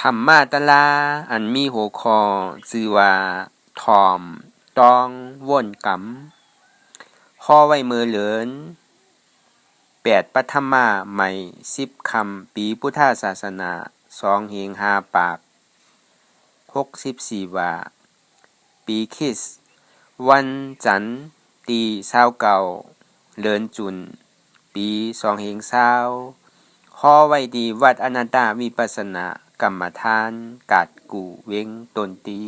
ธรรมาตลาอันมีหัวข้อชื่อว่าทอมตองว่นกำข้อไว้มือเหลือน8ปัทมาใหม่10คำปีพุทธศาสนา2เฮง5ปาก64ว่าปีคริสต์วันจันทร์ตี29เดือนจุลปี2เฮง20ข้อไว้ดีวัดอนันตวิปัสสนากรรมฐานกัดกูเว้งตนตี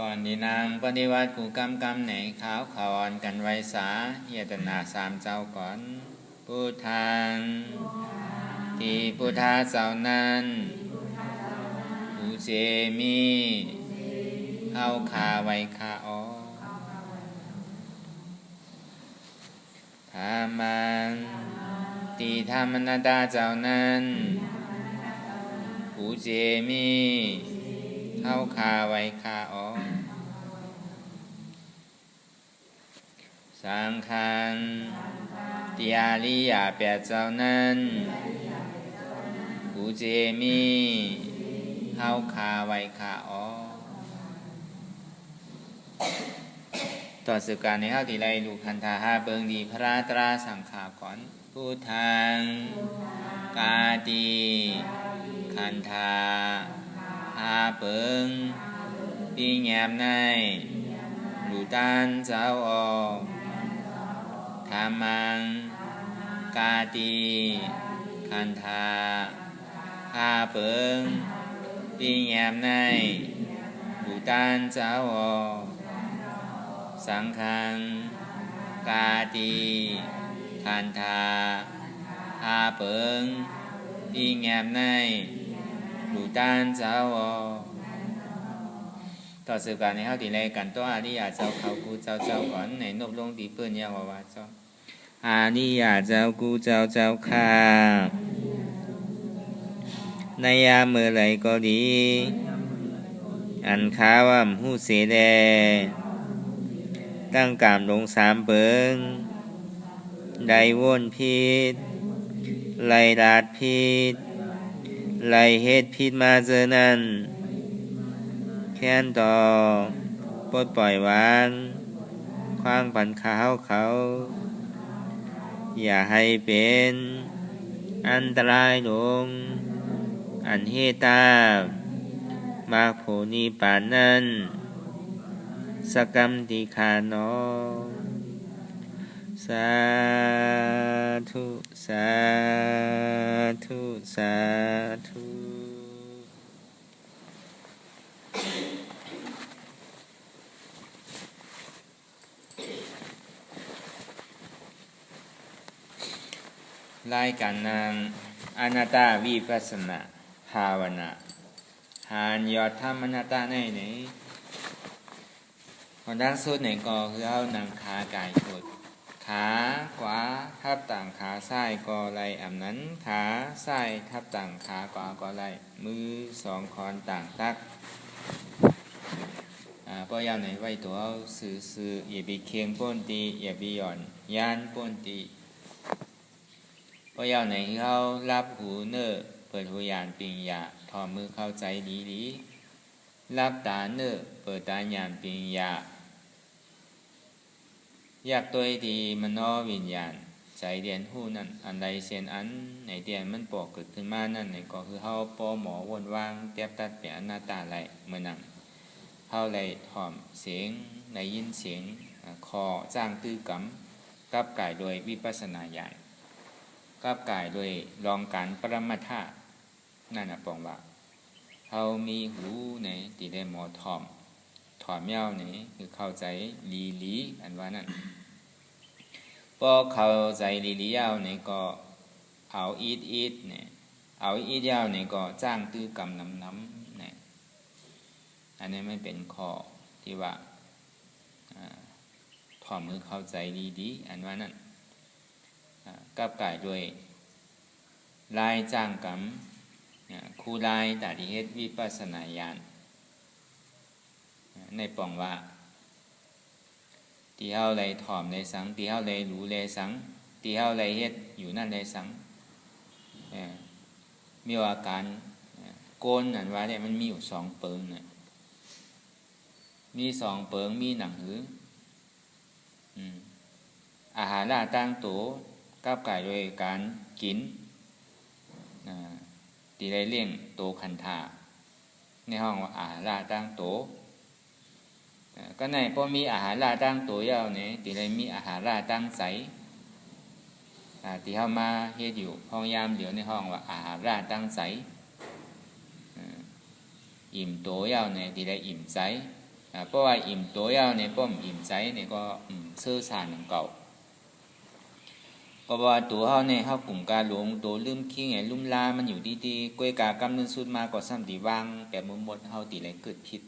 ก่อนที่นางปฏิวัติกูกำไหนขาวขอนกันไว้สาเยตนาสามเจ้าก่อนพุทธังที่พุทธาเจ้านั้นอุเจมีเข้าคาไว้คาออธรรมังตีธรรมนาตาเจ้านั้นอุเจมีเข้าคาไว้คาออสังฆังติอาริยาแปดเจ้านั้นกูเจมีเข้าคาไว้คาออต่อสืบการในข้าวตีไรดูคันธาหาเบิงดีพระตราสังขาก่อนพุทธังกาตีคันธาหาเบิงปีแงมในดูตันเจ้าออกธรรมังกาตีคันธาหาเบิงปีแงมในดูตันเจ้าออกสังฆังกาตีคันธาหาเบิงปีแงมในดูตันเจ้าออกต่อสืบการในข้าวตีแรกกันตัวอาริยาเจ้าเขากูเจ้าก่อนในนบลงตีเปื้อนยาวว่าเจ้าอาริยาเจ้ากูเจ้าข้าในยามเมื่อไรก็ดีอันข้าว่าหูเสแดตั้งกามลงสามเปิงได้ว่นพิษไล่ดาดพิษไล่เฮ็ดพิษมาเจอนั้นแค้นต่อปลดปล่อยวางคว้างปันข้าวเขาอย่าให้เป็นอันตรายลงอันเฮตามากโพนิปานนั้นสกรรมติคานอสาธุสาธุสาธุรายการนางอนัตตาวิปัสสนาภาวนาหานยอดธรรมอนัตตาในนี้คนดังสุดในก็คือเอานำขากายกดขาขวาทับต่างขาซ้ายก็ไหลอำนั้นขาซ้ายทับต่างขาขวาก็ไหลมือสองคอนต่างตักก็ยาวในไว้ตัวสื่ออย่าไปเคียงป้นตีอย่าไปหย่อนยานป้นตีก็ยาวในเขารับหูเนอเปิดหูยานปิงยาทอมือเข้าใจดีรับตาเนอเปิดตาญาณปิงยาอยากตัวดีมโนวิญญาณใจเดียนหูนั่นอันใดเสียนอันในเดียนมันปอกเกิดขึ้นมานั่นในก็คือเขาปอหมอวนวางเตียบตัดเปียหน้าตาไหลเมื่อนั่งเขาไหลถ่อมเสียงในยินเสียงคอจ้างตื้อกำกับกายโดยวิปัสสนาญาณกับกายโดยรองการปรมัตถะนั่นนะปองว่าเขามีหูในที่ได้หมอถ่อมเย้านี่คือเข้าใจลีอันว่านั่นพอเข้าใจลีเย้านี่ก็เอาอีดเนี่ยเอาอีดเย้านี่ก็จ้างตื้อกำน้ อันนี้ไม่เป็นข้อที่ว่าถ่อมมือเข้าใจดีๆอันว่านั่นกับกายด้วยลายจ้างกรรมครูลายตาดิเฮ็ดวิปัสสนาญาณในปองว่าที่เฮาเลยถ่อมเลยสังที่เฮาเลยรู้เลยสังที่เฮาเลยเฮ็ดอยู่นั่นเลยสังมีอาการโกนอันว่าเนี่ยมันมีอยู่2เปิงน่ะมี2เปิงมีหนังหืออาหารล่าตั้งตัวกับกายโดยการกินที่ได้เลี้ยงโตคันธาในห้องว่าอาหารล่าตั้งตัวก็ในพอมีอาหารล่าตั้งตัวยาวเนี่ยที่ได้มีอาหารล่าตั้งใสที่เข้ามาเฮ็ดอยู่ห้องยามเดี๋ยวในห้องว่าอาหารล่าตั้งใสอิ่มโตยาวเนี่ยที่ได้อิ่มใสเพราะว่าอิ่มโตยาวเนี่ยป้อมอิ่มใสเนี่ยก็ซื่อสารของเก่าก็ว่าตัวเฮาเนี่ยเฮากลุ่มกาหลงตัวลืมคิงไอ้ลุ่มลามันอยู่ดีๆก้วยกากำนึงสุดมาก็ซ้ำที่วางแปบหมดเฮาที่ไรเกิดผิด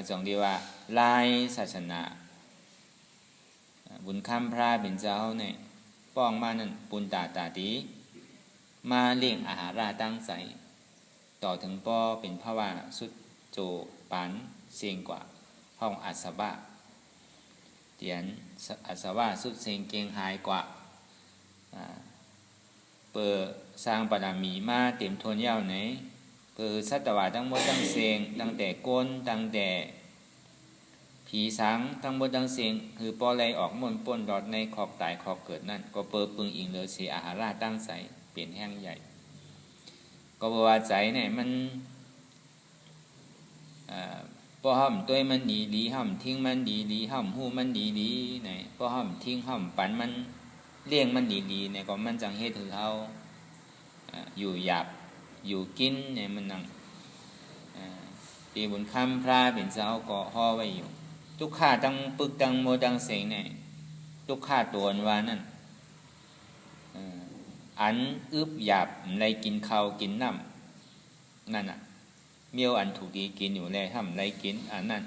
จงดีว่าลายศาสนาบุญคำพระเป็นเจ้าเนี่ยป้องมานั่นปุญตาดีมาเลี้ยงอาหารราตั้งใสต่อถึงป้อเป็นพระว่าสุดโจปันเสียงกว่าห้องอัศบะเตียนอัศวะสุดเสียงเก่งหายกว่าเปิดสร้างบารมีมาเต็มทนยาวไหนเปิดสัตวะทั้งหมดทั้งเสียงตั้งแต่ก้นตั้งแต่ผีสังทั้งหมดทั้งเสียงคือปอไหลออกมนป่นรอดในขอบตายขอบเกิดนั่นก็เปิดปึงอิงเลยเสียอาหารราตั้งใสเปลี่ยนแห้งใหญ่ก็บอกว่าใจเนี่ยมันพอห้ามตัวมันดีห้ามทิ้งมันดีห้ามหูมันดีเนี่ยพอห้ามทิ้งห้ามปั่นมันเลี้ยงมันดีเนี่ยก็มันจังเฮ็ดถือเฮาอยู่หยาบอยู่กินเนี่ยมันนั่งตีบุญคำพระเป็นเจ้าก็ห่อไว้อยู่ทุกข้าตั้งปึกตั้งโมตั้งเสียงเนี่ยทุกข้าตัวว่านั่นอันอึบหยาบในกินข้าวกินน้ำนั่นน่ะเมียวอันถูกดีกินอยู่เลยทำไรกินอันนั้น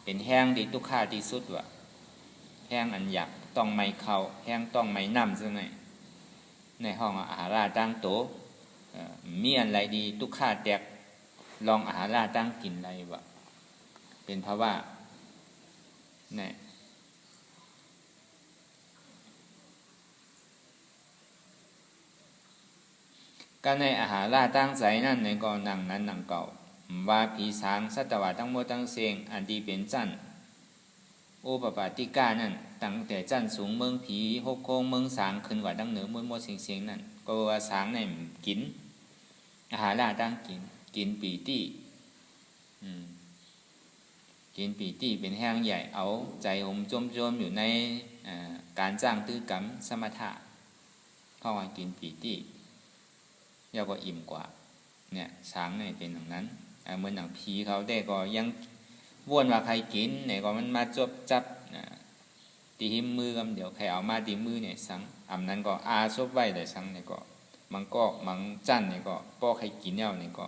เป็นแห้งดีทุกข้าที่สุดว่ะแห้งอันหยาบต้องไม่เข้าแห้งต้องไม่น้ำซะหน่อยในห้องอาหารราตั้งโตมีอันไรดีทุกข้าแตกลองอาหารราตั้งกินไรวะเป็นเพราะว่าเนี่ยก็ในอาหารราตั้งใสนั่นในก็หนังนั้นหนังเก่าว่าผีสางสัตวะทั้งหมดทั้งเสียงอันดีเป็นจันโอปปาติกานั่นตั้งแต่จันสูงเมืองผีหกโคงเมืองสางขึ้นกว่าดังเหนือมดเสียงนั่นก็ว่าสางในกินอาหารราตั้งกินปีตี้กินปีตี้เป็นแห้งใหญ่เอาใจผมจมอยู่ในการจ้างตื้อกรรมสมถะเพราะว่ากินปีตี้ยาวก็อิ่มกว่าเนี่ยช้างเนี่ยเป็นอย่างนั้นเหมือนอย่างผีเขาได้ก็ยังวนว่าใครกินเนี่ยก็มันมาจับตีหิมมือกันเดี๋ยวใครเอามาตีมือเนี่ยสังอันนั้นก็อาซบไว้แต่สังเนี่ยก็มังจั่นเนี่ยก็ป้อใครกินเนี่ยเนี่ยก็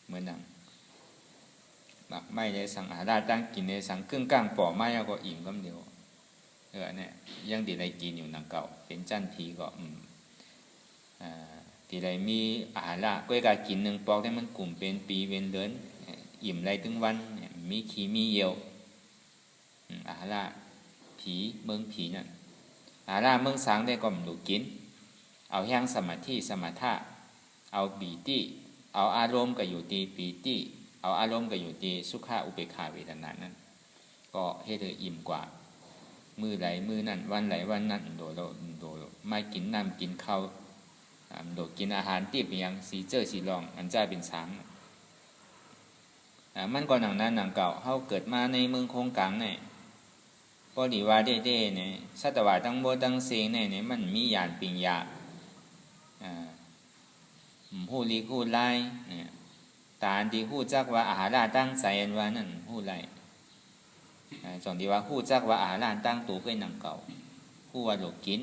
เหมือนอย่างแบบไม่ได้สังอาราตั้งกินในสังครึ่งกลางป่อไม้ก็อิ่มกันเดียวเนี่ยยังดีได้กินอยู่หนังเก่าเป็นจั่นผีก็ที่ใดมีอาหารละก็การกินหนึ่งปอกได้มันกลุ่มเป็นปีเป็นเดือนอิ่มไรถึงวันมีขี้มีเยี่ยวอาหารละผีเมืองผีนั่นอาหารละเมืองสางได้ก็มันดูกินเอาแห้งสมาธิสมาธะเอาปีติเอาอารมณ์ก็อยู่ที่ปีติเอาอารมณ์ก็อยู่ที่สุขะอุเบกขาเวทนานั้นก็ให้เธออิ่มกว่ามือไหลมือนั่นวันไหลวันนั่นโดไม่กินน้ำกินข้าวโดดกินอาหารตีบอย่างสีเจอสีรองอันใจเป็นช้างมันก็หนังนั้นหนังเก่าเขาเกิดมาในเมืองโคงกลางเนี่ยพอดีว่าเด้เนี่ยสัตวะตั้งโบตั้งเสียงเนี่ยมันมีหยาดปิงยาหูลีหูไล่เนี่ยตาดีหูจักว่าอาหารตั้งใจว่านั่นหูไล่สองดีว่าหูจักว่าอาหารตั้งตัวก็หนังเก่าหูว่าโดดกิน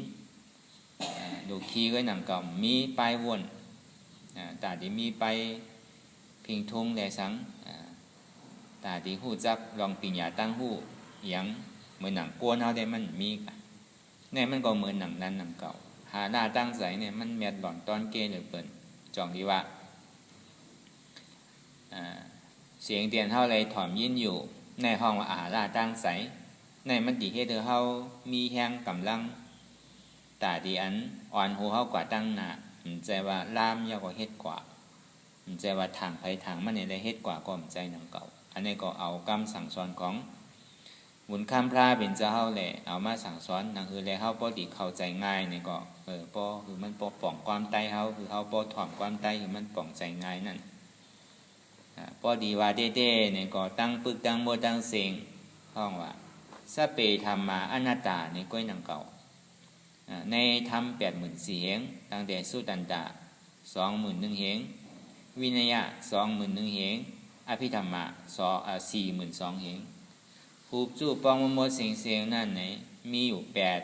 ดูคีก็หนังเก่ามีปลายวนแต่ที่มีไปพิงทงแดสัง ตาดีหู้จักลองปิญญาตั้งหู้ยังเหมือนหนังกวนเฮาได้มันมีกันเนี่ยมันก็เหมือนหนังนั้นหนังเก่าหาหน้าตั้งใสเนี่ยมันแมดหล่อนตอนเกเหลือเปิ่นจองดีว่าเสียงเตียนเฮาเลยถ่อมยินอยู่ในห้องว่าอาหาตั้งใสในมันดีเฮ็ดให้เฮามีแฮงกำลังตาดีอันอ่อนหูเฮากว่าตั้งหน้าใจว่าลามยาวกว่าเฮ็ดกว่าใจว่าทางไผทางมันเนี่ยได้เฮ็ดกว่าก็ใจหนังเก่าอันนี้ก็เอากรรมสั่งสอนของบุญคำพระเป็นเจ้าเฮาแหละเอามาสั่งสอนนั่นคือแล้วเฮาบ่ดีเข้าใจง่ายนี่ก็บ่คือมันบ่ป้องความใต้เฮาคือเฮาบ่ถ่อมความใต้คือมันป้องใจง่ายนั่นพอดีว่าเด้ๆนี่ก็ตั้งปึกตั้งโมตั้งเสียงห้องว่าสเปธรรมาอนัตตาในก้อยหนังเก่าในธรรม84,000เหงตั้งแต่สุตันตะ21,000เหงวินัยะ21,000เหงอภิธรรมะ42,000เหงภูบจู่ปองมดเสียงนั่นไหนมีอยู่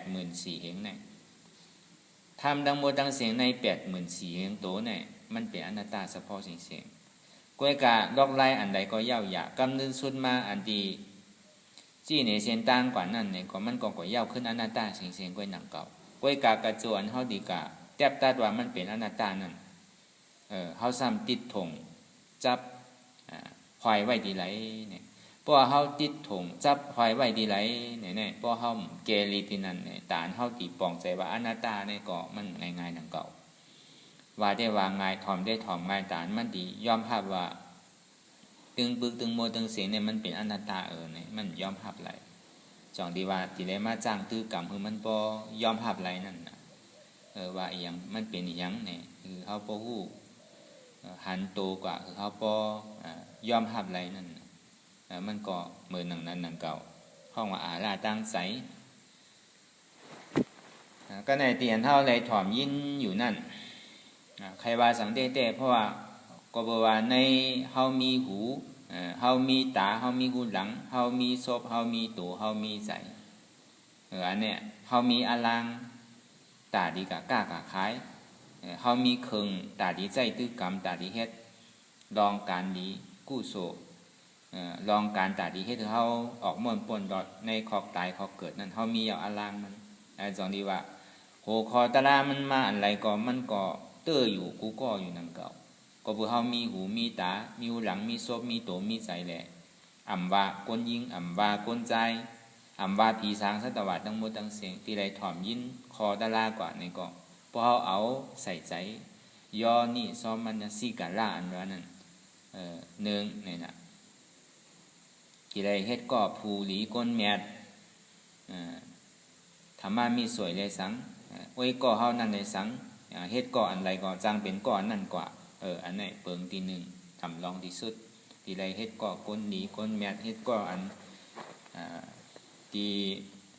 84,000เหงไหนธรรมดังโมดังเสียงใน84,000เหงโตไหนมันเป็นอนัตตาเฉพาะเสียงก้วยกาดอกไล่อันใดก็เย่าหยากำนึงสุดมาอันดีจี้ในเส้นตั้งกว่านั้นเนี่ยก็มันก็เย่าขึ้นอนัตตาเสียงก้วยหนังเก่าก้วยกากระจวนเฮาดีกาแทบตัดว่ามันเป็นอนัตตานั่นเฮาซ้ำติดถงจับหอยไว้ดีไหลเนี่ยเพราะเฮาติดถงจับหอยไว้ดีไหลเนี่ยเพราะเฮาเกลีที่นั่นเนี่ยตานเฮาตีปองใจว่าอนัตตาเนี่ยก็มันง่ายๆหนังเก่าว่าได้วางง่ายถอมได้ถอมง่ายตานมันดียอมรับว่าตึงปึกตึงโมตึงเสียงเนี่ยมันเป็นอนัตตาเนี่ยมันยอมรับไหลจองดีว่าที่ได้มาจ้างตื้อกรรมคือมันบ่ยอมรับไหลนั่นน่ะว่าอีหยังมันเป็นอีหยังเนี่ยคือเฮาบ่ฮู้หันโตกว่าคือเฮาบ่ยอมรับไหลนั่นมันก็เหมือนหนังนั้นหนังเก่าห้องว่าอาลาตั้งใสก็ในเตียนเฮาเลยถอมยินอยู่นั่นใครว่าสังเต้เพราะว่าก็บอกว่าในเฮามีหูเฮามีตาเฮามีหูหลังเฮามีศพเฮามีตัวเฮามีใจอันเนี้ยเฮามีอลังตาดีกะกล้ากะขายเฮามีเคิงตาดีใจตื้อกรรมตาดีเฮ็ดลองการดีกู้โศลองการตาดีเฮ็ดเฮาออกม่วนป่นดอดในขอกตายขอกเกิดนั่นเฮามีเอาอลังมันจองดีว่าโหคอตะลามันมาอันไรก็มันก็เตื้ออยู่กูก็อยู่นั่นเก่าก็บ่เฮามีหูมีตามีหูหลังมีศพมีตัวมีใจแหละอำว่าก้นยิงอำว่าก้นใจอำว่าผีสางสัตวะทั้งหมดทั้งเสียงที่ไรถ่อมยินคอตะลากว่านี่ก็พอเฮาเอาใส่ใจยอนี่ซ้อมมันสิกะลาอันว่านั่นนึงนี่น่ะที่ไรเฮ็ดก็ผู้หลีก้นแมดธรรมะมีสวยเลยสังโอ้ยก็เฮานั่นเลยสังเฮ็ดก่ออันไรก็จังเป็นก่อนั่นกว่าอันไหนเปิงที่หนึ่งทำลองที่สุดที่ไรเฮ็ดก่อก้นหนีก้นแมดเฮ็ดก่ออันที่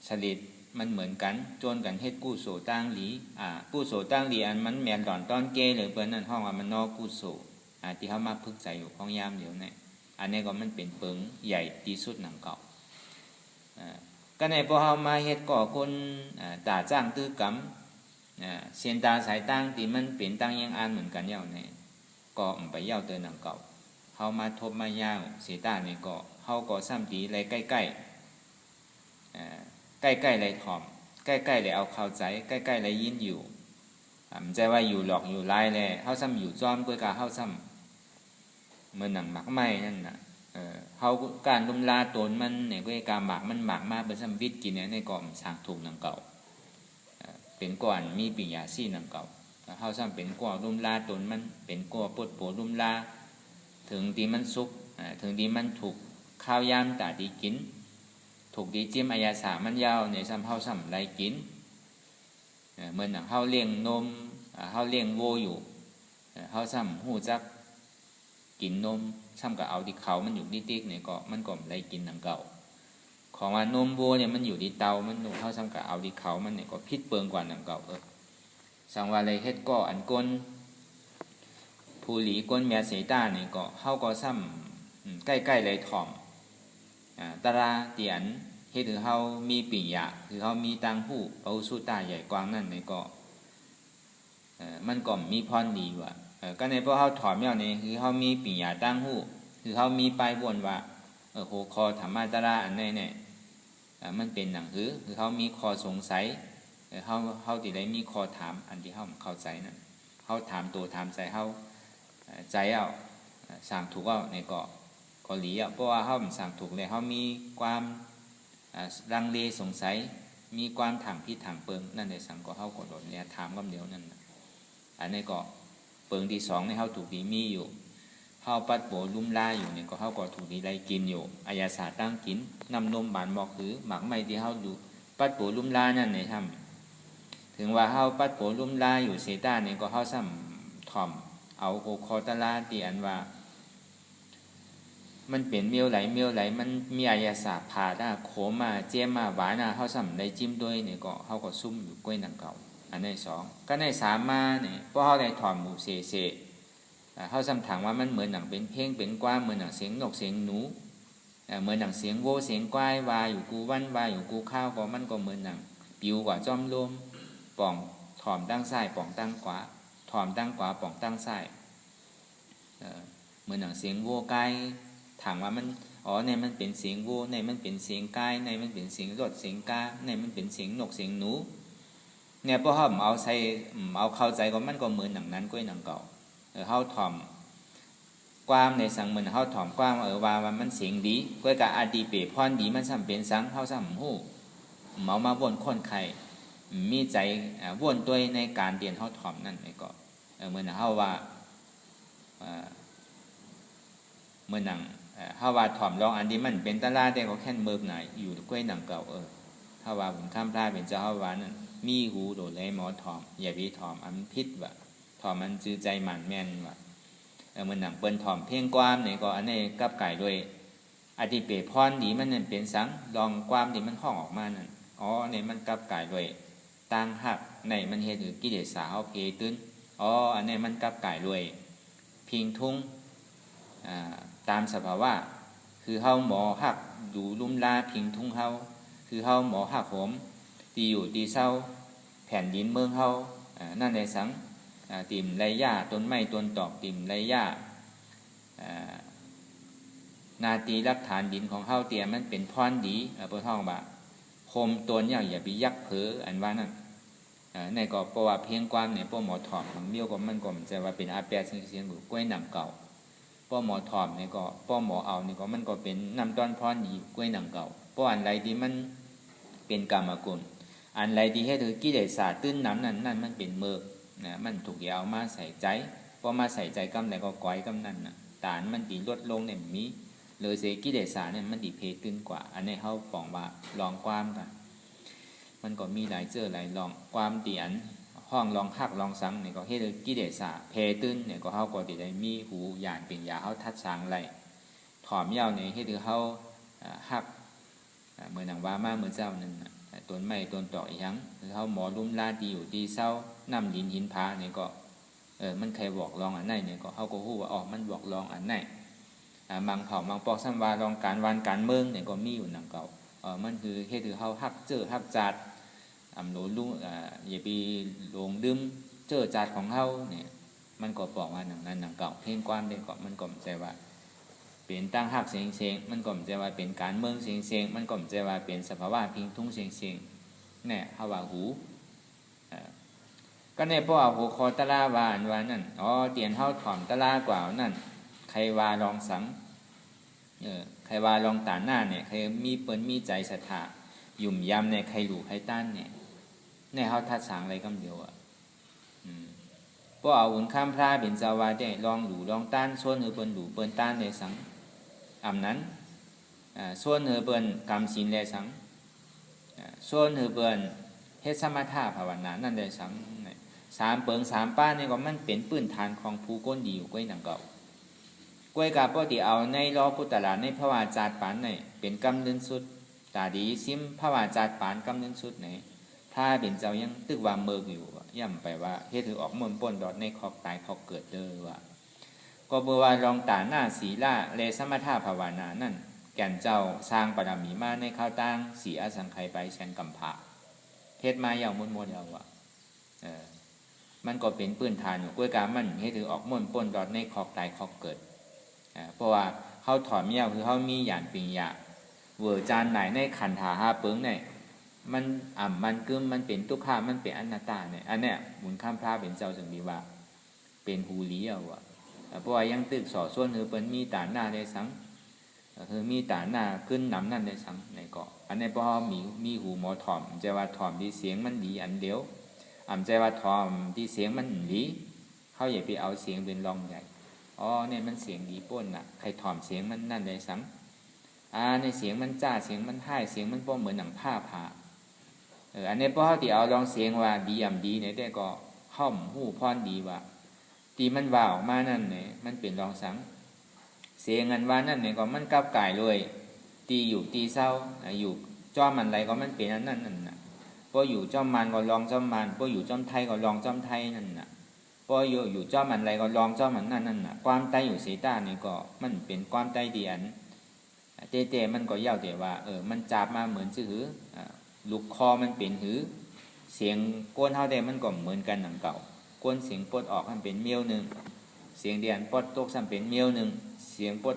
สลิดมันเหมือนกันโจนกันเฮ็ดกู้โสตั้งหลีกู้โสตั้งหลีอันมันแมนดอนตอนเกหรือเปิ้นนั่นห้องว่ามันนอกกู้โสที่เฮามาพึกใจอยู่ของยามเดี๋ยวนี้อันนี้ก็มันเป็นเปิงใหญ่ที่สุดหนังเก่าก็ในพอเฮามาเฮ็ดก่อคนตาจ้างตื้อกรรมเสียนตาสายตั้งที่มันเป็นตั้งยังอ่านเหมือนกันยาวเนี่ยก็ไปยาวเตือนหนังเก่าเฮามาทบมายาวเสียตาเนี่ยก็เฮาก็ซ้ำตีไรใกล้ใกล้ไรถอมใกล้ๆเลยเอาเข้าใจใกล้ๆเลยยินอยู่มันใจว่าอยู่หลอกอยู่ลายเลยเฮาซ้ำอยู่จอมกวยกาเฮาซ้ำเหมือนหนังหมักไหม้นั่นน่ะเฮาการลุมลาตนมันเนี่ยกวยกาหมักมันหมักมาเป็นซ้ำวิทย์กินเนี่ยในก่อมสร้างถูกหนังเก่าเป็นก่อนมีปิญญาซี่หนังเก่าเฮาซ้ำเป็นก่อลุมลาตนมันเป็นก่อปดโผลุมลาถึงที่มันสุกถึงที่มันถูกข้าวยามตาดีกินถูกดีจิ้มอายาสามันยาวในซ้ำเฮาซ้ำไรกินเหมือนเฮาเลี้ยงนมเฮาเลี้ยงโวอยู่เฮาซ้ำหู้จักกินนมซ้ำกับเอาที่เขามันอยู่ติ๊กๆเนี่ยก็มันก็ไรกินหนังเก่าของว่านมโวเนี่ยมันอยู่ที่เตามันหนูเฮาซ้ำกับเอาที่เขามันเนี่ยก็พิษเปิงกว่าหนังเก่าสังว่าไรเฮ็ดก็อันก้นผู้หลีก้นแม่เสต้าเนี่ยก็เฮาก็ซ้ำใกล้ๆไรถ่อมตราเตียนเฮ็ดให้เฮามีปิญญาคือเฮามีตังผู้เอาสุตาใหญ่กว้างนั่นนี่ก็มันก็มีพรดีว่าก็ในพวกเฮาถอมแล้วนี่คือเฮามีปิญญาตังผู้คือเฮามีปลายวนว่า หัวข้อธรรมะตระอันนี้เนี่ยมันเป็นหนังคือเขามีข้อสงสัยเขาที่ได้มีข้อถามอันที่เขาเข้าใจนั่นเขาถามตัวถามใจเขาใจเอาสั่งถูกเอาในก็หลีเพราะว่าเขาสั่งถูกเลยเขามีความลังเลสงสัยมีความถามพิดถามเปิงนั่นในสังก็เขาก็โดดเนี่ยถามคำเดียวนั่นอันนี้ก็เปิงที่สองในเขาถูกดีมีอยู่เขาปัดโบลุ่มล่าอยู่เนี่ยก็เขาก็ถูกดีไล่กินอยู่อายาศาสตร์ตั้งกินนำนมบานบอกคือหมักไม่ที่เขาดูปัดโบลุ่มล่านั่นในทำถึงว่าเขาปัดโบลุ่มล่าอยู่เซต้าเนี่ยก็เขาซ้ำถ่อมเอาโอคอตลาตีอันว่ามันเป็นเมียวไหลมันมีอายาศาสตร์ผ่าได้โขมาเจียมาหวานนะเขาซ้ำได้จิ้มด้วยเนี่ยก็เขาก็ซุ่มอยู่กล้วยหนังเก่าอันในสองก็ในสามมาเนี่ยเพราะเขาได้ถ่อมหมูเซเขาซ้ำถามว่ามันเหมือนหนังเป็นเพ่งเป็นกว้างเหมือนหนังเสียงนกเสียงหนูเหมือนหนังเสียงโวเสียงควายวาอยู่กูวันวาอยู่กูข้าวก็มันก็เหมือนหนังปิวกว่าจอมลมป่องถ่อมตั้งซ้ายป่องตั้งขวาถ่อมตั้งขวาป่องตั้งซ้ายเหมือนหนังเสียงโวไกถามว่ามันในมันเป็นเสียงโวในมันเป็นเสียงไก่ในมันเป็นเสียงรถเสียงกาในมันเป็นเสียงนกเสียงหนูเนี่ยพอเขาเอาใส่เอาเข้าใจก็มันก็เหมือนหนังนั้นก็หนังเก่าเขาถ่อมความในสังเหมือนเขาถ่อมความว่ามันเสียงดีก็กับอดีเปรพรดีมันซ้ำเป็นสังเขาซ้ำหูเมามาวนคนไข่มีใจวนตัวในการเรียนเขาถ่อมนั่นไอ้ก็เหมือนเขาว่าเมื่อหนังเขาว่าถ่อมลองอันนี้มันเป็นตลาดแต่ก็แค่เมิกไหนอยู่กล้วยหนังเก่าเขาว่าผมข้ามพลาดเป็นเจ้าเขาว่านั่นมีหูโดดเลยหมอถ่อมอย่าไปถ่อมอันพิษว่ะถ่อมมันจื้อใจหมันแม่นว่ะเหมือนหนังเปิ้นถ่อมเพ่งความเนี่ยก็อันนี้กับไก่ด้วยอธิเปรพรดีมันนั่นเป็นสังลองความดีมันห้องออกมานั่นเนี่ยมันกับไก่ด้วยตั้งหักในมันเฮ็ดหรือกิเลสสาเฮาเพตื้นอันนี้มันกับไก่ด้วยพิงทุ่งตามสภาวะคือเฮาหมอหักดูลุ่มลาพิงทุ่งเฮาคือเฮาหมอหักโหมตีอยู่ตีเศร้าแผ่นดินเมืองเฮานั่นในสังติ่มไรหญ้าต้นไม้ต้นตอกติ่มไรหญ้านาตีรักฐานดินของเฮาเตียมันเป็นพรดีพระท่องบ่าโคมตัวอย่างอย่าไปยักเผลออันว่านั่นในก็เพราะว่าเพียงความเนี่ยพวกหมอถอมมันเบี้ยวก็มันก็มันจะว่าเป็นอาแปดเสียงหรือกล้วยหนังเก่าพวกหมอถอมเนี่ยก็พวกหมอเอาเนี่ยก็มันก็เป็นน้ำต้นพรดีกล้วยหนังเก่าเพราะอันไรที่มันเป็นกรรมกุลอันไรที่ให้ถือกิเลสศาสตร์ตื้นน้ำนั่นมันเป็นเมือกมันถูกยาวมาใส่ใจพอมาใส่ใจกำไรก็ก้อยกำนั่นตานมันดีลดลงเนี่ยมีเลยเสกิเลสาเนี่ยมันดีเพขึ้นกว่าอันนี้เขาปองว่าลองความกันมันก็มีหลายหลายลองความเตียนห้องลองหักลองสังเนี่ยก็เฮ็ดกิเลสาเพตื้นเนี่ยก็เขาก็ติได้มีหูหยาดเป็นยาเขาทัดสางไรถอมยาวเนี่ยเฮ็ดเขาหักเหมือนหนังว่ามาเหมือนเจ้านั่นต้นไม้ต้นตอกอีหยังคือเขาหมอลุ่มลาดีอยู่ดีเศร้าน้ำหินผาเนี่ยก็มันใครบอกลองอันไหนเนี่ยก็เขาก็ฮู้ว่ามันบอกลองอันไหนบางเผ่าบางปอกสัมวาลองการวันการเมืองเนี่ยก็มีอยู่หนังเก่ามันคือเฮ็ดคือเขาหักเจอหักจัดโหลลุงอย่าไปลงดื่มเจอจัดของเขาเนี่ยมันก็บอกว่าหนังนั้นหนังเก่าเพ่งความได้ก็มันก็ไม่ใช่ว่าเป็นตั้งหักเสียงมันก็ไม่ใช่ว่าเป็นการเมืองเสียงมันก็ไม่ใช่ว่าเป็นสภาวะพิงทุ่งเสียงเนี่ยเขาว่าหูก็เนี่ยพอเอาหัวคอตะลาวาอันว่านั่นเตียนเฮาถ่อมตะลากว่านั่นใครว่าลองสังใครว่าลองตานหน้าเนี่ยใครมีเปิ้นมีใจศรัทธาหยุ่มยำเนี่ยใครหลู่ใครต้านเนี่ยเฮาทัดสางอะไรกำเดียวพอเอาอุ่นข้ามพระเป็นเจ้าวาได้ลองหลู่ลองต้านส่วนเฮอเปิ้นหลู่เปิ้นต้านในสังนั้นส่วนเฮอเปิ้นกรรมศีลแลสังส่วนเฮอเปิ้นเฮ็ดสมถะภาวนานั่นได้สังสามเปิงสามป้านี่ก็มันเป็นพื้นฐานของผู้ก้นดีอยู่กล้วยหนังเก่ากล้วยกับปกติเอาในรอพุทธลาในพระวาจาดปานในเป็นกำเนิดสุดตาดีซิมพระวาจาดปานกำเนิดสุดไหนถ้าเป็นเจ้ายังตึกว่าเมิกอยู่ย่ำไปว่าเฮ็ดถือออกมนป่นดอดในคอกตายคอกเกิดเด้อว่าก็เบอว่าลองตาหน้าศีลาเลสมถะภาวนานั่นแก่นเจ้าสร้างบารมีมาในข้าวตั้งสีอสังไขไปแสนกำพะเฮ็ดมาอย่างมุนๆเอาว่ามันก็เป็นพื้นฐานอยู่กล้วยกามันให้ถือออกม่วนป่นดอดในคอกตายคอกเกิดเพราะว่า เฮาถอนไม่เอาคือเฮามีหยานปิงยาเวอร์จานไหนในขันธาห้าเปิงเนี่ยมันมันกึมมันเป็นทุกข์มันเป็นอนัตตาเนี่ยอันเนี้ยบุญข้ามพระเป็นเจ้าจึงมีว่าเป็นหูเลี้ยวอ่ะเพราะว่ายังตึกสอส่วนคือเปิ้นมีตาหน้าได้สังคือมีตาหน้าขึ้นนำนั่นได้สังในเกาะอันนี้เพราะมีหูหมอถ่อมใจว่าถ่อมที่เสียงมันดีอันเดียวใจว่าถ่อมที่เสียงมันดีเขาอย่าไปเอาเสียงเป็นรองใหญ่อ๋อเนี่ยมันเสียงดีป้นน่ะใครถ่อมเสียงมันนั่นได้สังในเสียงมันจ้าเสียงมันให้เสียงมันป้อเหมือนหนังผ้าผ่าอันนี้เพราะเขาที่เอาลองเสียงว่าดีดีเนี่ยได้ก็ห้อมหู้พรดีว่าตีมันว่าออกมานั่นเนี่ยมันเป็นรองสังเสียงอันว่านั่นเนี่ยก็มันกับกายเลยตีอยู่ตีเศร้าอยู่จ้อมันอะไรก็มันเป็นอันนั้นนั่นน่ะพออยู่จ้อมันก็ลองจ้อมันพออยู่จ้อมไทยก็ลองจ้อมไทยนั่นน่ะพออยู่จ้อมันอะไรก็ลองจ้อมันนั่นน่ะความใต้อยู่เสตาเนี่ยก็มันเป็นความใต้ดีอันเต้มันก็เย่าแต่ว่ามันจับมาเหมือนชื่อลูกคอมันเป็นหือเสียงก้นเท่าใดมันก็เหมือนกันหนังเก่าก้นเสียงปดออกมันเป็นเมียวหนึ่งเสียงเดียนปดตกซ้ำเป็นเมียวหนึ่งเสียงปด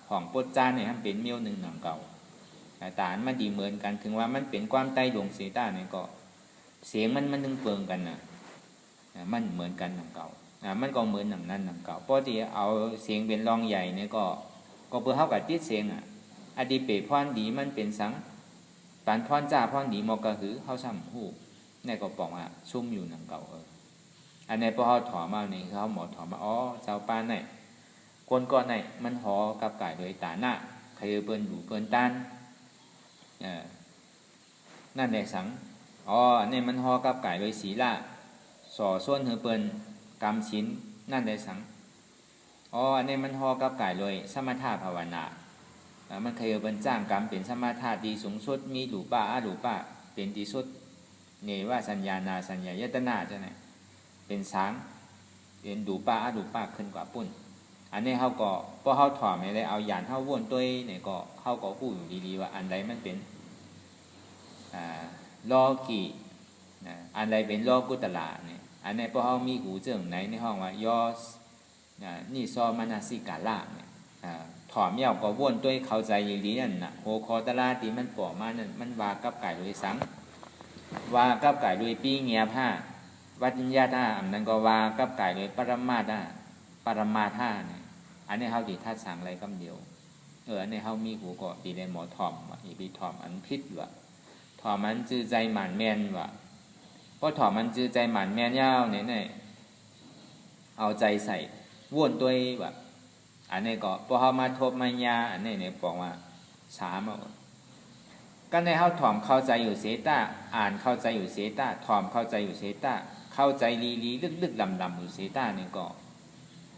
ของปดจานเนี่ยมันเป็นเมียวหนึ่งหนังเก่าแต่อันมันดีเหมือนกันถึงว่ามันเป็นความใต้ดวงเสตาเนี่ยก็เสียงมันนึงเปิงกันนะมันเหมือนกันหนังเก่ามันก็เหมือนหนังนั้นหนังเก่าเพราะที่เอาเสียงเป็นรองใหญ่เนี่ยก็เพื่อเข้ากับติดเสียงอดีเปรพรดีมันเป็นสังปานพรจ้าพรดีมอกระหือเขาซ้ำหูในก็บอกว่าซุ่มอยู่หนังเก่าอันนี้พอเขาถอมาเนี่ยเขาหมอถอมาอ๋อเจ้าป้านเนี่ยคนก่อนเนี่ยมันหอกับไก่โดยตาหน้าใครเปิ้นอยู่เปิ้นต้านนั่นแหละสังอ๋ออันนี้มันหอกับไก่โดยศีละสอส่วนเฮเปิ้นกรรมชิ้นนั่นแหละสังอ๋ออันนี้มันหอกับไก่โดยสมถะภาวนามันเคยเป็นจ้างกรรมเป็นสมาธาดีสูงสุดมีหลูป้าอาหลูป้าเป็นที่สุดเนว่าสัญญานาสัญญายตนาใช่ไหมเป็นช้างเป็นดูป้าอาหลูป้าขึ้นกว่าปุ่นอันนี้เขาก็พอเขาถอดไม่ได้เอาหยานเขาวนตัวเนี่ยก็เขาก็พูดอยู่ดีๆว่าอันใดมันเป็นโลกีอันใดเป็นโลกุตละเนี่ยอันนี้พอเขามีหูเจิ่งไหนในห้องว่ายอนี่ซอมานาสิกาละเนี่ยถอมเย่าก็วนด้วยเข้าใจอย่างนี้นั่นน่ะโหคอตะลาตีมันปอมานั่นมันว่ากับไก่โดยสังว่ากับไก่โดยปีเงียผ้าวัดญาท่าอันนั้นก็ว่ากับไก่โดยปรมาท่าปรมาท่าเนี่ยอันนี้เขาตีท่าสั่งอะไรกำเดียวอันนี้เขามีหูก็ตีได้หมอถอมว่าอีปีถอมอันพิษว่ะถอมมันจื้อใจหมันแมนว่ะเพราะถอมมันจื้อใจหมันแมนยาวเนี่ยเอาใจใส่วนด้วยแบบอันนี้ก็พอเขามาทบมายาอันนี้เนี่ยบอกว่าสามก็ในเขาถ่อมเข้าใจอยู่เสตาอ่านเข้าใจอยู่เสตาถ่อมเข้าใจอยู่เสตาเข้าใจลีลึกลำอยู่เสตาเนี่ยก็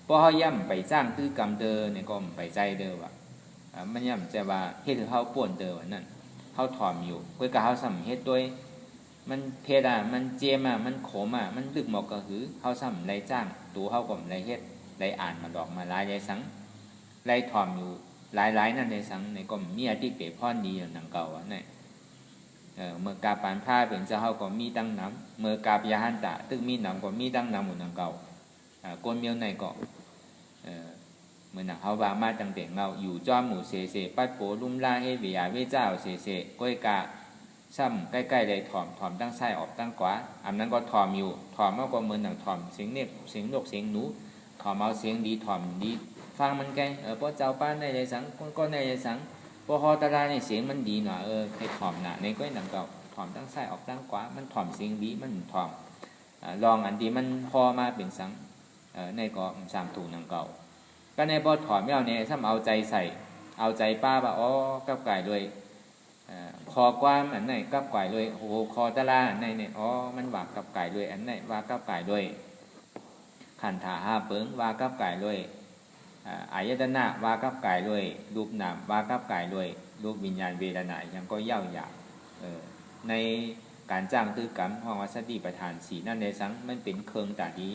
พอเขาย่ำไปสร้างตื้อกรรมเดอเนี่ยก็ไปใจเดอว่ะมันย่ำใจว่าเฮ็ดเขาป่วนเดอวันนั้นเขาถ่อมอยู่เพื่อกับเขาสัมเฮ็ดด้วยมันเพดมันเจียมมันโขมมันลึกหมอกก็คือเขาสัมไรจ้างตัวเขาก็ไรเฮ็ดไรอ่านมาดอกมาลายใจสังไล่ถอมอยู่หลายนั่นในสังในก็มีอดีตเปรพรดีอย่างหนังเก่าเนี่ยเมื่อกาปานผ้าเป็นเจ้าเขาก็มีตั้งน้ำเมื่อกาปยาหันตะตึกมีหนังก็มีตั้งน้ำหมดหนังเก่าก้นเมียวในก็เหมือนหนังเขาว่ามาตั้งแต่เงาอยู่จอมหมู่เสปัดโปลุ่มล่าเฮวิยาเวเจ้าเสก้อยกาซ้ำใกล้ๆเลยถอมตั้งไส้ออกตั้งขวาอันนั้นก็ถอมอยู่ถอมมากกว่าเหมือนหนังถอมเสียงเนบเสียงนกเสียงหนูถอมเอาเสียงดีถอมดีฟังมันไกลพอเจ้าป้านในใจสังก็ในใจสังพอฮอตาราในเสียงมันดีหน่อยใครถอมหนาในก้อยหนังเก่าถอมตั้งไส้ออกตั้งขวามันถอมเสียงดีมันถอมลองอันที่มันพอมาเป็นสังในก็สามถูกหนังเก่าก็ในพอถอมไม่เอาเนี่ยซ้ำเอาใจใส่เอาใจป้าว่าอ๋อกับไก่ด้วยคอกว้ามอันไหนกับไก่ด้วยโอ้คอตาราอันไหนเนี่ยอ๋อมันว่ากับไก่ด้วยอันไหนว่ากับไก่ด้วยขันธาห้าเปิงว่ากับไก่ด้วยอายตนะว่ากับกายด้วยรูปนามว่ากับกายด้วยรูปวิญญาณเวทนายังก็เย่าหยาบในการจ้างตื้อกรรมห้องวัสติประธานสีนั่นในสังมันเป็นเคืองตาดี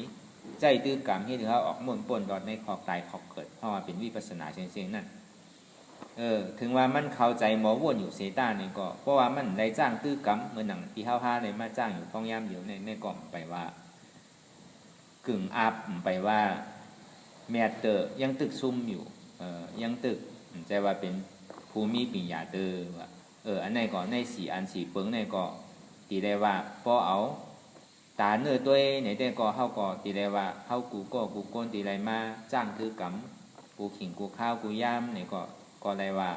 ใจตื้อกรรมที่ถือเขาออกมุ่นป่นดอดในขอบตายขอบเกิดเพราะว่าเป็นวิปัสสนาเชียงนั่นถึงว่ามันเข้าใจหมอวนอยู่เสตาเนี่ยก็เพราะว่ามันได้จ้างตื้อกรรมเหมือนหนังที่ห้าในมาจ้างอยู่ท้องย่ำอยู่ในกล่องไปว่ากึ่งอัพไปว่าแมตเตอร์ยังตึกซุ่มอยู่ ยังตึกใจว่าเป็นภูมิปัญญาเตอว่าอันไหนก็ในสีอันสีเปิงในก็ตีได้ว่าพอเอาตาเนื้อตัวในแต่ก็เฮาก็ตีได้ว่าเฮากูก้นตีไรมาจ้างคือกำกูขิงกูข้าวกูย่ามเนี่ยก็ได้ว่า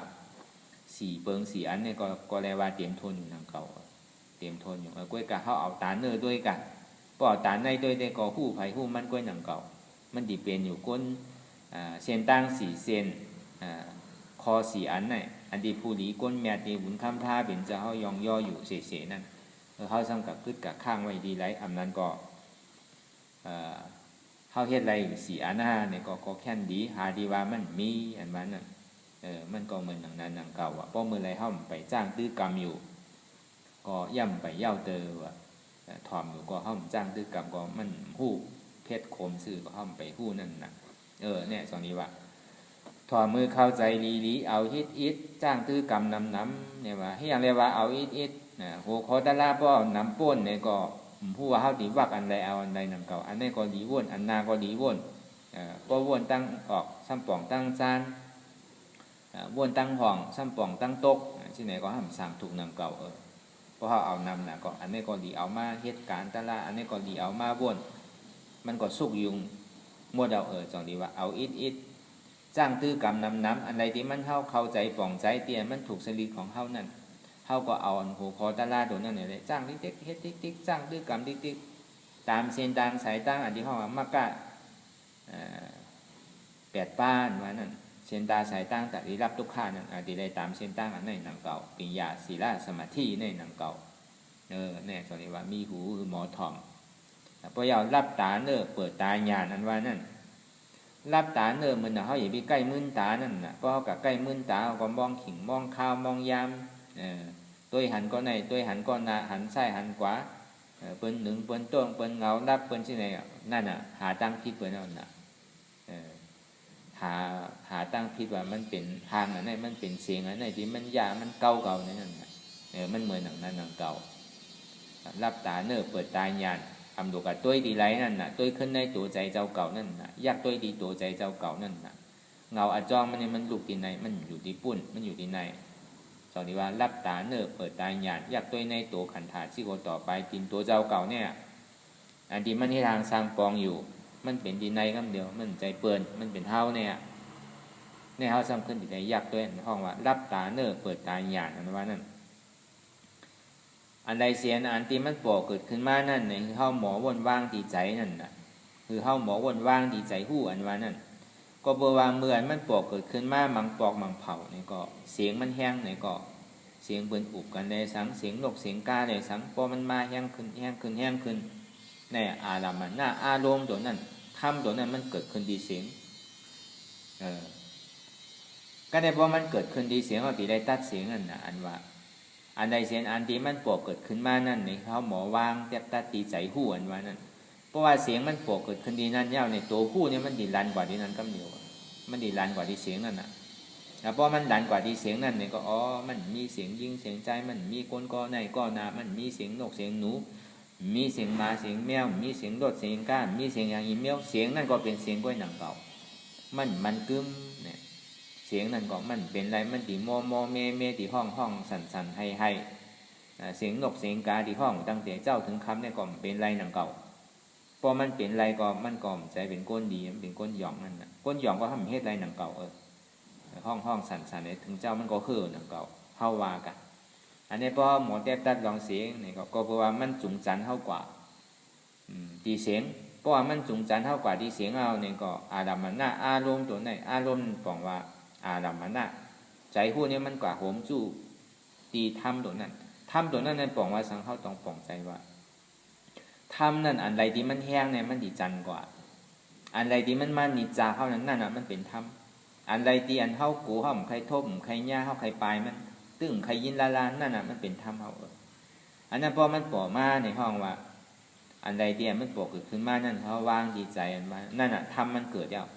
สีเปิงสีอันเนี่ยก็ได้ว่าเตรียมทนอยู่ทางเก่าเตรียมทนอยู่ก้วยกะเฮาเอาตาเนื้อด้วยกันพอตาในด้วยแต่ก็หู้ไผหู้มันก้วยหนังเก่ามันดิเป็นอยู่ก้นเส้นตั้งสีเส้นคอสีอันไหนอันดีผู้ดีก้นแม่ตีบุญคำท่าเป็นจะเฮายองย่ออยู่เสๆนั่นเขาซ้ำกับพึดกับข้างไว้ดีไรอำนั้นก็เฮาเฮ็ดไรสีอันหน้าเนี่ยก็แค่นดีหาดีว่ามันมีอันนั้นน่ะมันก็เหมือนหนังนั้นหนังเก่าอ่ะเพราะมือไรเฮาไปจ้างตื้อกรรมอยู่ก็ย่ำไปเย่าเตอว่ะถอมอยู่ก็เฮาจ้างตื้อกรรมก็มันฮู้เพชรโคมซื่อก็เฮาไปฮู้นั่นน่ะเนี่ยสองนี้ว่าถอมือเข้าใจลีเอาอิดจ้างตื้อกรรมน้ำเนี่ยว่าให้อย่างเรียกว่าเอาอิดโหขอตะลาป้อน้ำป้นเนี่ยก็ผู้ว่าเฮาดีวักอันใดเอาอันใดนำเก่าอันนี้ก็ดีว่นอันนาก็ดีว่นป้อว่นตั้งออกซ้ำป่องตั้งจานว่นตั้งห้องซ้ำป่องตั้งตกที่ไหนก็ห้ามสั่งถูกนำเก่าเพราะเฮาเอานำน่ะก็อันนี้ก็ดีเอามาเฮ็ดการตะลาอันนี้ก็ดีเอามาว่นมันก็สุกยุงมัวเดาจังดีว่าเอาอิดจ้างตื้อกรรมน้ำอันใดที่มันเฮาเข้าใจป่องใจเตียนมันถูกสลิดของเฮานั่นเฮาก็เอาอันหูคอตะลาโดนนั่นเลยจ้างติ๊กเฮ็ดติ๊กจ้างตื้อกรรมติ๊กตามเส้นทางสายตั้งอันที่เฮามักกะ8ป้านว่านั่นเส้นตาสายตั้งแต่ริรับทุกข้านั่นอันที่ได้ตามเส้นตั้งอันในหนังเก่าปิญญาศีลสมาธิในหนังเก่าเนี่ยสอนว่ามีหูคือหมอทอมพอยาวรับตาเน้อเปิดตาญาณอันว่านั่นรับตาเน้อมันน่ะเฮาอย่าไปใกล้มึนตานั่นน่ะเพราะเฮาก็ใกล้มึนตาก็มองขิงมองข้าวมองยามตัวหันก็ในตัวหันก็หน้าหันซ้ายหันขวาเปิ้นหนึ่งเปิ้นต้งเปิ้นเงารับเปิ้นที่ไหนนั่นน่ะหาตั้งผิดเปิ้นนั่นน่ะหาตั้งผิดว่ามันเป็นทางอันไหนมันเป็นเสียงอันไหนที่มันยามันเก่าๆนั่นน่ะมันเหมือนหนังนั้นหนังเก่ารับตาเน้อเปิดตาญาณทำดูกับตัวดีไรนั่นน่ะตัวขึ้นในตัวใจเจ้าเก่านั่นน่ะยากตัวดีตัวใจเจ้าเก่านั่นน่ะเงาอาจองมันลูกที่ไหนมันอยู่ที่ปุ่นมันอยู่ที่ไหนสอนที่ว่ารับตาเน้อเปิดตาญาณยากตัวในตัวขันธาที่โกต่อไปกินตัวเจ้าเก่าเนี่ยอันที่มันที่ทางสร้างปองอยู่มันเป็นที่ในคำเดียวมันใจเปิดมันเป็นเท้าเนี่ยเท้าซ้ำขึ้นที่ไหนยากตัวห้องว่ารับตาเน้อเปิดตาญาณอันว่านั่นอันใดเสียนอันที่มันปอกเกิดขึ้นมานั่นเนี่ยคือเฮาหมอวนว่างที่ใจนั่นน่ะคือเฮาหมอวนว่างที่ใจหู้อันว่านั่นก็บ่ว่าเมื่อมันปอกเกิดขึ้นมามังปอกมังเผานี่ก็เสียงมันแห้งนี่ก็เสียงเปิ้นอุบกันได้สังเสียงนกเสียงกาได้สังพอมันมาแห้งขึ้นในอารมณ์น่ะอารมณ์ตัวนั้นธรรมตัวนั้นมันเกิดขึ้นที่เสียงก็ได้พอมันเกิดขึ้นที่เสียงเฮาสิได้ตัดเสียงนั่นน่ะอันว่าอันใดเสียนอันที่มันปอกเกิดขึ้นมานั่นนี่เขาหมอวางแต่ตัดตีใจหู้อันว่านั่นเพราะว่าเสียงมันปอกเกิดขึ้นดีนั่นยาวในตัวหู้เนี่ยมันดีลันกว่าที่นั้นก็มีอยู่มันดีลันกว่าที่เสียงนั่นน่ะเพราะมันดันกว่าที่เสียงนั่นเนี่ยก็มันมีเสียงยิงเสียงใจมันมีก้นก้อในก้อนามันมีเสียงนกเสียงหนูมีเสียงหมาเสียงแมวมีเสียงรถเสียงก้านมีเสียงอย่างอีเมลเสียงนั่นก็เป็นเสียงก้อยหนังเก่ามันกึมเนี่ยเสียงนั่นก็มันเป็นไรมันตีโมเมตีห้องสั่นให้เสียงนกเสียงกาที่ห้องตั้งแต่เจ้าถึงคำเนี่ยก็เป็นไรหนังเก่าพอมันเป็นไรก็มันก็ใจเป็นก้นดีมันเป็นก้นหย่องนั่นนะก้นหย่องก็ทำให้ไรหนังเก่าห้องสั่นเนี่ยถึงเจ้ามันก็คือหนังเก่าเฮาว่ากันอันนี้พอหมอแทบตัดลองเสียงนี่ก็เพราะว่ามันจุงจันเท่ากว่าดีเสียงเพราะว่ามันจุงจันเท่ากว่าดีเสียงเอาเนี่ยก็อารมณ์น่ะอารมณ์ตัวไหนอารมณ์บอกว่าอารมณ์น่ะใจหู้เนี่ยมันกว่าโหมจู้ตีทำตัวนั้นทำตัวนั้นนั่นบอกว่าสังเข้าต้องปองใจว่าทำนั่นอันใดที่มันแห้งเนี่ยมันดีจันกว่าอันใดที่มันนิจาเข้านั้นนั่นน่ะมันเป็นธรรมอันใดที่อันเข้ากูเข้าใครทบใครย่าเข้าใครปลายมันตึ้งใครยินลานั่นน่ะมันเป็นธรรมเข้าอันนั้นพอมันปอกมาในห้องว่าอันใดที่มันปอกเกิดขึ้นมานั่นเขาวางดีใจอันว่านั่นน่ะธรรมมันเกิดแล้ว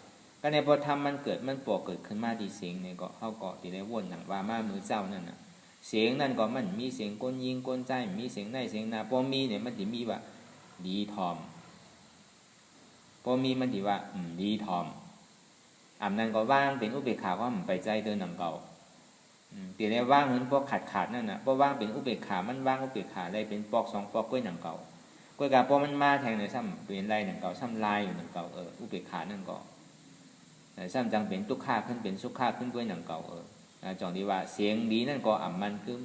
ก็ในพอธรรมมันเกิดมันปอกเกิดขึ้นมาดีเสียงเนี่ยก็เข้าเกาะที่ได้วนหนังว่ามามือเจ้านั่นน่ะเสียงนั่นก็มันมีเสียงก้นยิงก้นใจมีเสียงในเสียงนาพอมีเนี่ยมันจะมีว่าดีทอมพอมีมันจะว่าดีทอม นั่นก็ว่างเป็นอุเบกขาเพราะมันไปใจเดินหนังเก่าตีได้ว่างเหมือนพวกขาดนั่นน่ะเพราะว่างเป็นอุเบกขามันว่างอุเบกขาได้เป็นปอกสองปอกก้อยหนังเก่าก้อยกาเพราะมันมาแทงในซ้ำเป็นไรหนังเก่าซ้ำลายอยู่หนังเก่าอุเบกขานั่นก็ซ้ำจังเป็นทุกข้าขึ้นเป็นสุขข้าขึ้นก้อยหนังเก่าจองดีว่าเสียงดีนั่นก็มันกึม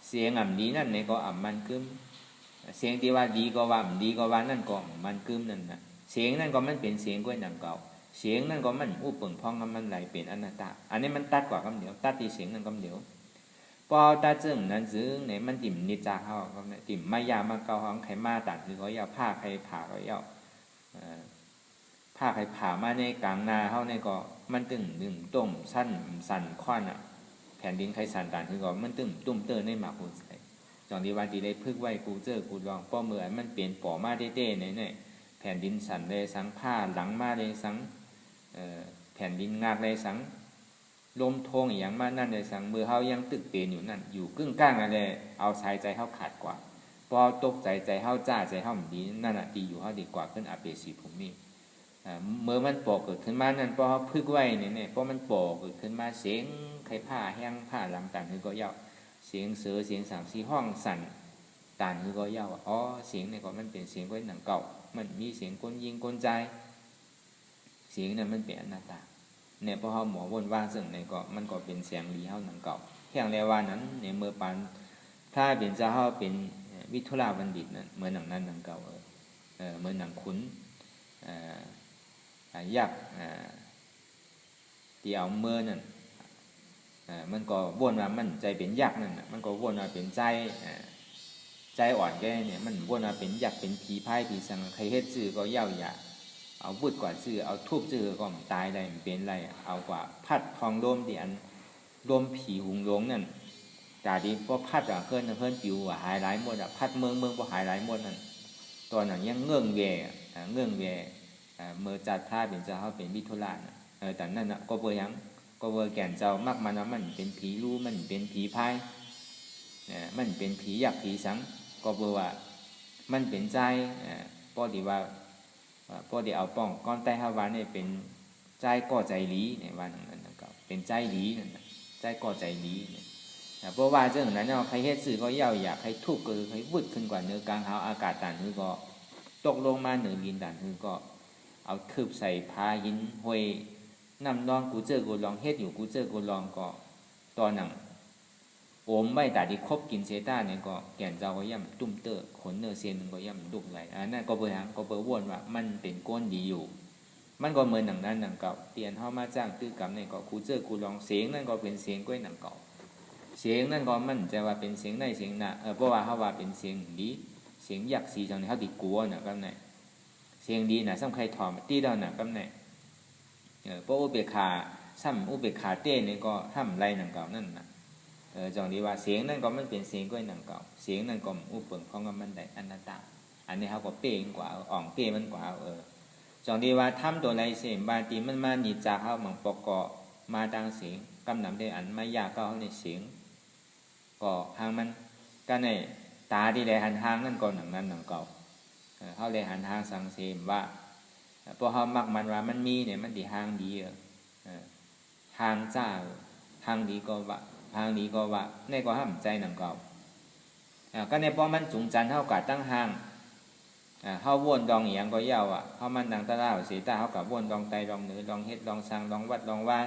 เสียงดีนั่นในก็มันกึมเสียงที่ว่าดีก็ว่าดีก็ว่านั่นก็มันกึมนั่นนะเสียงนั่นก็มันเป็นเสียงก้อยหนังเก่าเสียงนั่นก็มันอุปเปิงพ้องมันไหลเป็นอนัตตาอันนี้มันตัดกว่าคำเดียวตัดที่เสียงนั่นคำเดียวพอตัดจึงนั้นซึ่งเนี่ยมันติ่มนิจจาเขาก็เนี่ยติ่มมายามาเกาห้องไขมาตัดหรือเขาเอาผ้าใครผ่าเขาเอาผ้าใครผ่ามาในกลางนาเขาเนี่ยก็มันตึงหนึ่งต้มสั้นสั่นค้อนอ่ะแผ่นดินใครสั่นตันคือก็มันตึงตุ้มเตอร์ในหมากหุ่นใส่จองดีวันดีได้พึกไว้กูเจอกูลองป้อเมื่อมันเปลี่ยนป่อมาเต้ๆเนี่ยแผ่นดินสั่นเลยสังผ้าหลังมาเลยสังแผ่นดินงาดเลยสังลมทงอย่างมานั่นเลยสังมือเขายังตึกเปลี่ยนอยู่นั่นอยู่กึ่งกลางอะไรเอาสายใจเขาขาดกว่าพอตกใจเขาจ้าใจเขาดีนั่นอ่ะดีอยู่เขาดีกว่าขึ้นอาเปสีภูมิเมื่อมันปอกเกิดขึ้นมานั่นพอพึกไว้เนี่ยพอมันปอกเกิดขึ้นมาเสียงไข่ผ้าแห้งผ้าหลังต่างคือก็เย้าเสียงเสือเสียงสามสี่ห้องสั่นต่างคือก็เย้าเสียงเนี่ยก็มันเป็นเสียงก้อยหนังเก่ามันมีเสียงก้นยิงก้นใจเสียงนั้นมันเป็นอนัตตาเนี่ยพอเขาหมอวนว่าซึ่งเนี่ยก็มันก็เป็นเสียงดีเขาหนังเก่าแค่แล้วว่านั้นเนี่ยเมื่อปันถ้าเป็นเจ้าเขาเป็นวิทุราบัณฑิตนั่นเหมือนหนังนั้นหนังเก่าเหมือนหนังขุนยักษ์ที่เอาเมื่อนั่นมันก็วนว่ามันใจเป็นยักษ์นั่นมันก็วนว่าเป็นใจอ่อนแกเนี่ยมันวนว่าเป็นยักษ์เป็นผีพายผีสังใครเฮ็ดซื่อก็เย้าหยาเอาบุดกว่าซื่อเอาทุบซื่อก็ตายได้มันเป็นไรเอากว่าพัดทองโดมที่อันโดมผีหุงหลงนั่นกาดีพอพัดเพิ่นปิวหายหลายหมดพัดเมืองพอหายหลายหมดนั่นตอนนั้นยังเงื่องแวเมื่อจัดพระเป็นเจ้าเขาเป็นวิทุราแต่นั่นก็เบอยังก็เบอแก่นเจ้ามากมันมันเป็นผีรู้มันเป็นผีพายมันเป็นผีอยากผีสังก็เบอว่ามันเป็นใจพอดีว่าพอดีเอาป้องก้อนใต้ฮาวาเนี่ยเป็นใจก่อใจลีในวันนั้นก็เป็นใจลีนั่นใจก่อใจลีเพราะว่าเรื่องนั้นใครเฮ็ดสื่อก็เย้าอยากใครทุบก็ใครวุดขึ้นกว่าเนื้อกลางหาวอากาศต่างคือก็ตกลงมาเหนือลินต่างคือก็เอาทึบใส่พาหินห้วยน้ำนองกูเจอกูลองเฮ็ดอยู่กูเจอกูลองก็ตอนนั้นโอมไม่แต่ที่คบกินเซต้าเนี่ยก็แก่นเจ้าก็ย่ำตุ้มเตอขนเนื้อเซียนก็ย่ำดุกไหลนั่นก็เบอร์หางก็เบอร์วนว่ามันเป็นก้นดีอยู่มันก็เหมือนหนังนั้นหนังเก่าเตียนเข้ามาจ้างตื้อกรรมเนี่ยก็กูเจอกูลองเสียงนั่นก็เป็นเสียงก้อยหนังเก่าเสียงนั่นก็มันจะว่าเป็นเสียงในเสียงน่ะเพราะว่าเขาว่าเป็นเสียงดีเสียงยักษ์สีจังเนี่ยเขาติกลัวน่ะก็ไหนเสียงดีน่ะซ้ำใครถอมตีดาวน่ะก็ไหนเพราะอุเบกขาซ้ำอุเบกขาเต้เนี่ยก็ห้ามไรหนังเก่านั่นน่ะจังดีว่าเสียงนั่นก็มันเป็นเสียงก้อยหนังเก่าเสียงนั่นก็อุปเปิงของมันได้อนัตตาอันนี้เขาก็เป้งกว่าอ่องเป้มันกว่าจังดีว่าทำตัวไรเสียงบางทีมันมาหนีจากเขาเหมือนปกอบมาดังเสียงกำนำได้อันไม่ยากก็เขาในเสียงก็หางมันก็ในตาที่ได้หันทางนั่นก็หนังนั้นหนังเก่าเขาเลยหันทางสังเสมว่าพอเขามักมันว่ามันมีเนี่ยมันดีทางดีทางจ้าทางดีก็ว่าทางนี้ก็ว่าในก็ห้ามใจหนังเก่าก็ในพอมันจุงจันเท่ากับตั้งห่างเขาวนดองอย่างก็เย้าเขามันดังตะล่าเสียตาเขากับวนดองไตดองเหนือดองเฮ็ดดองสังดองวัดดองว่า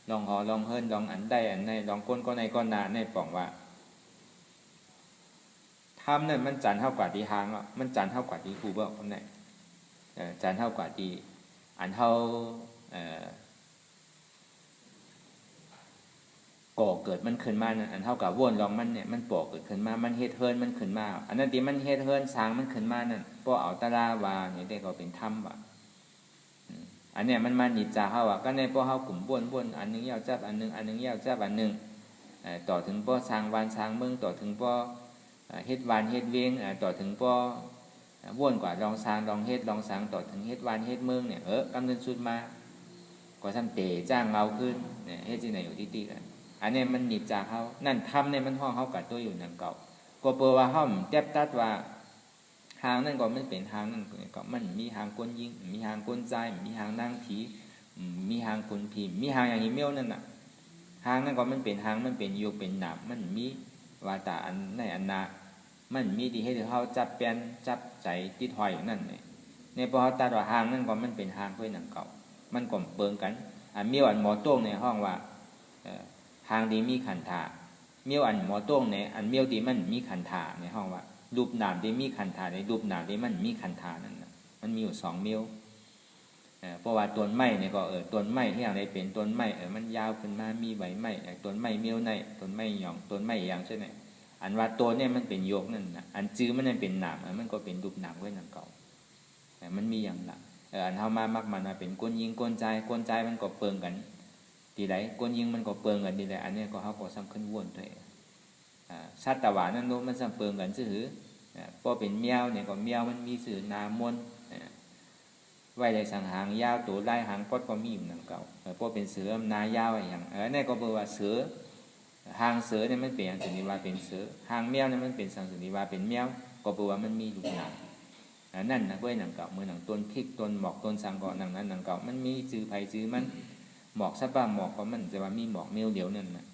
ดองหอดองเฮิรนดองอันใดอันในดองก้นก็ในก้นนาในป่องว่าทำเนี่ยมันจันเท่ากับที่หางมันจันเท่ากับที่ผู้เบิกคนไหนจันเท่ากับที่อันเท่าก่อเกิดมันขึ้นมาอันเท่ากับวนลองมันเนี่ยมันปอกเกิดขึ้นมามันเฮ็ดเฮิรนมันขึ้นมาอันนั้นที่มันเฮ็ดเฮิรนสร้างมันขึ้นมานั่นพอเอาตะลาวาเนี่ยได้ก็เป็นธรรมว่ะอันเนี้ยมันมานิจจาเฮาก็ในพอเฮากลุ่มวนอันนึงยาวจับอันนึงยาวจับอันนึงต่อถึงพอสร้างวานสร้างเมืองต่อถึงพอเฮ็ดวานเฮ็ดเวียงต่อถึงพอวนกว่าลองสร้างลองเฮ็ดลองสร้างต่อถึงเฮ็ดวานเฮ็ดเมืองเนี่ยกำเนิดสุดมาก็ทำเตะจ้างเงาขึ้นเนี่ยเฮ็ดที่ไหนอยู่ที่กันอันนี้มันหนีจากเขานั่นทำเนี่ยมันห้องเขากัดตัวอยู่นั่นเก่าก็เปิดว่าห้องแทบตัดว่าหางนั่นก็ไม่เป็นหางนั่นก็มันมีหางก้นยิงมีหางก้นใจมีหางนางผี มีหางคุณพิมพ์มีหางอย่างอีเมลนั่นน่ะหางนั่นก็มันเป็นหางมันเป็นโยกเป็นหนามมันมีวาตาอันในอันนามันมีที่ให้เขาจับแปนจับใจติดหอยอยู่นั่นในพอเขาตัดว่าหางนั่นก็มันเป็นหางเพื่อหนังเก่ามันก็เปิงกันเมียวอันหมอโต้งในห้องว่าหางดีมีขันธาเมียวอันหมอโต้งในอันเมียวดีมันมีขันธาในห้องว่ารูปหนามดีมีขันธาในรูปหนามดีมันมีขันธานั่นมันมีอยู่2 เมียวเพราะว่าต้นไม้เนี่ยก็ต้นไม้ที่อย่างไรเป็นต้นไม้มันยาวขึ้นมามีใบไม้ต้นไม้เมียวในต้นไม้หยองต้นไม้อย่างใช่ไหมอันว่าต้นเนี่ยมันเป็นโยกนั่นนะอันจื้อมันนั่นเป็นหนามมันก็เป็นรูปหนามไว้หนังเก่าแต่มันมีอย่างละอันเท่ามามักมันเป็นก้นยิงก้นใจมันก็เปิงกันทีไรก้นยิงมันก็เปิงกันทีไรอันนี้ก็เขาก็ซ้ำขึ้นวนด้วยสัตว์ตะวันนั่นมันซ้ำเปิงกันซื่อพอเป็นเมียวเนี่ยก็เมียวมันมีสื่อนามนไว้ในสังหางยาวตัวไล่หางปอดก็มีอยู่หนังเก่าพอเป็นเสือหนายาวอย่างนี่ก็แปลว่าเสือหางเสือเนี่ยมันเป็นสังสนิวาเป็นเสือหางเมียวเนี่ยมันเป็นสังสนิวาเป็นเมียวก็แปลว่ามันมีลูกหนังนั่นนะเว้ยหนังเก่าเมื่อหนังต้นพริกต้นหมอกต้นสังก็หนังนั้นหนังเก่ามันมีจื้อไผ่จื้อมันหมอกสับปะหมอกก็มันจะว่ามีหมอกเมียวเดียวนั่นนะ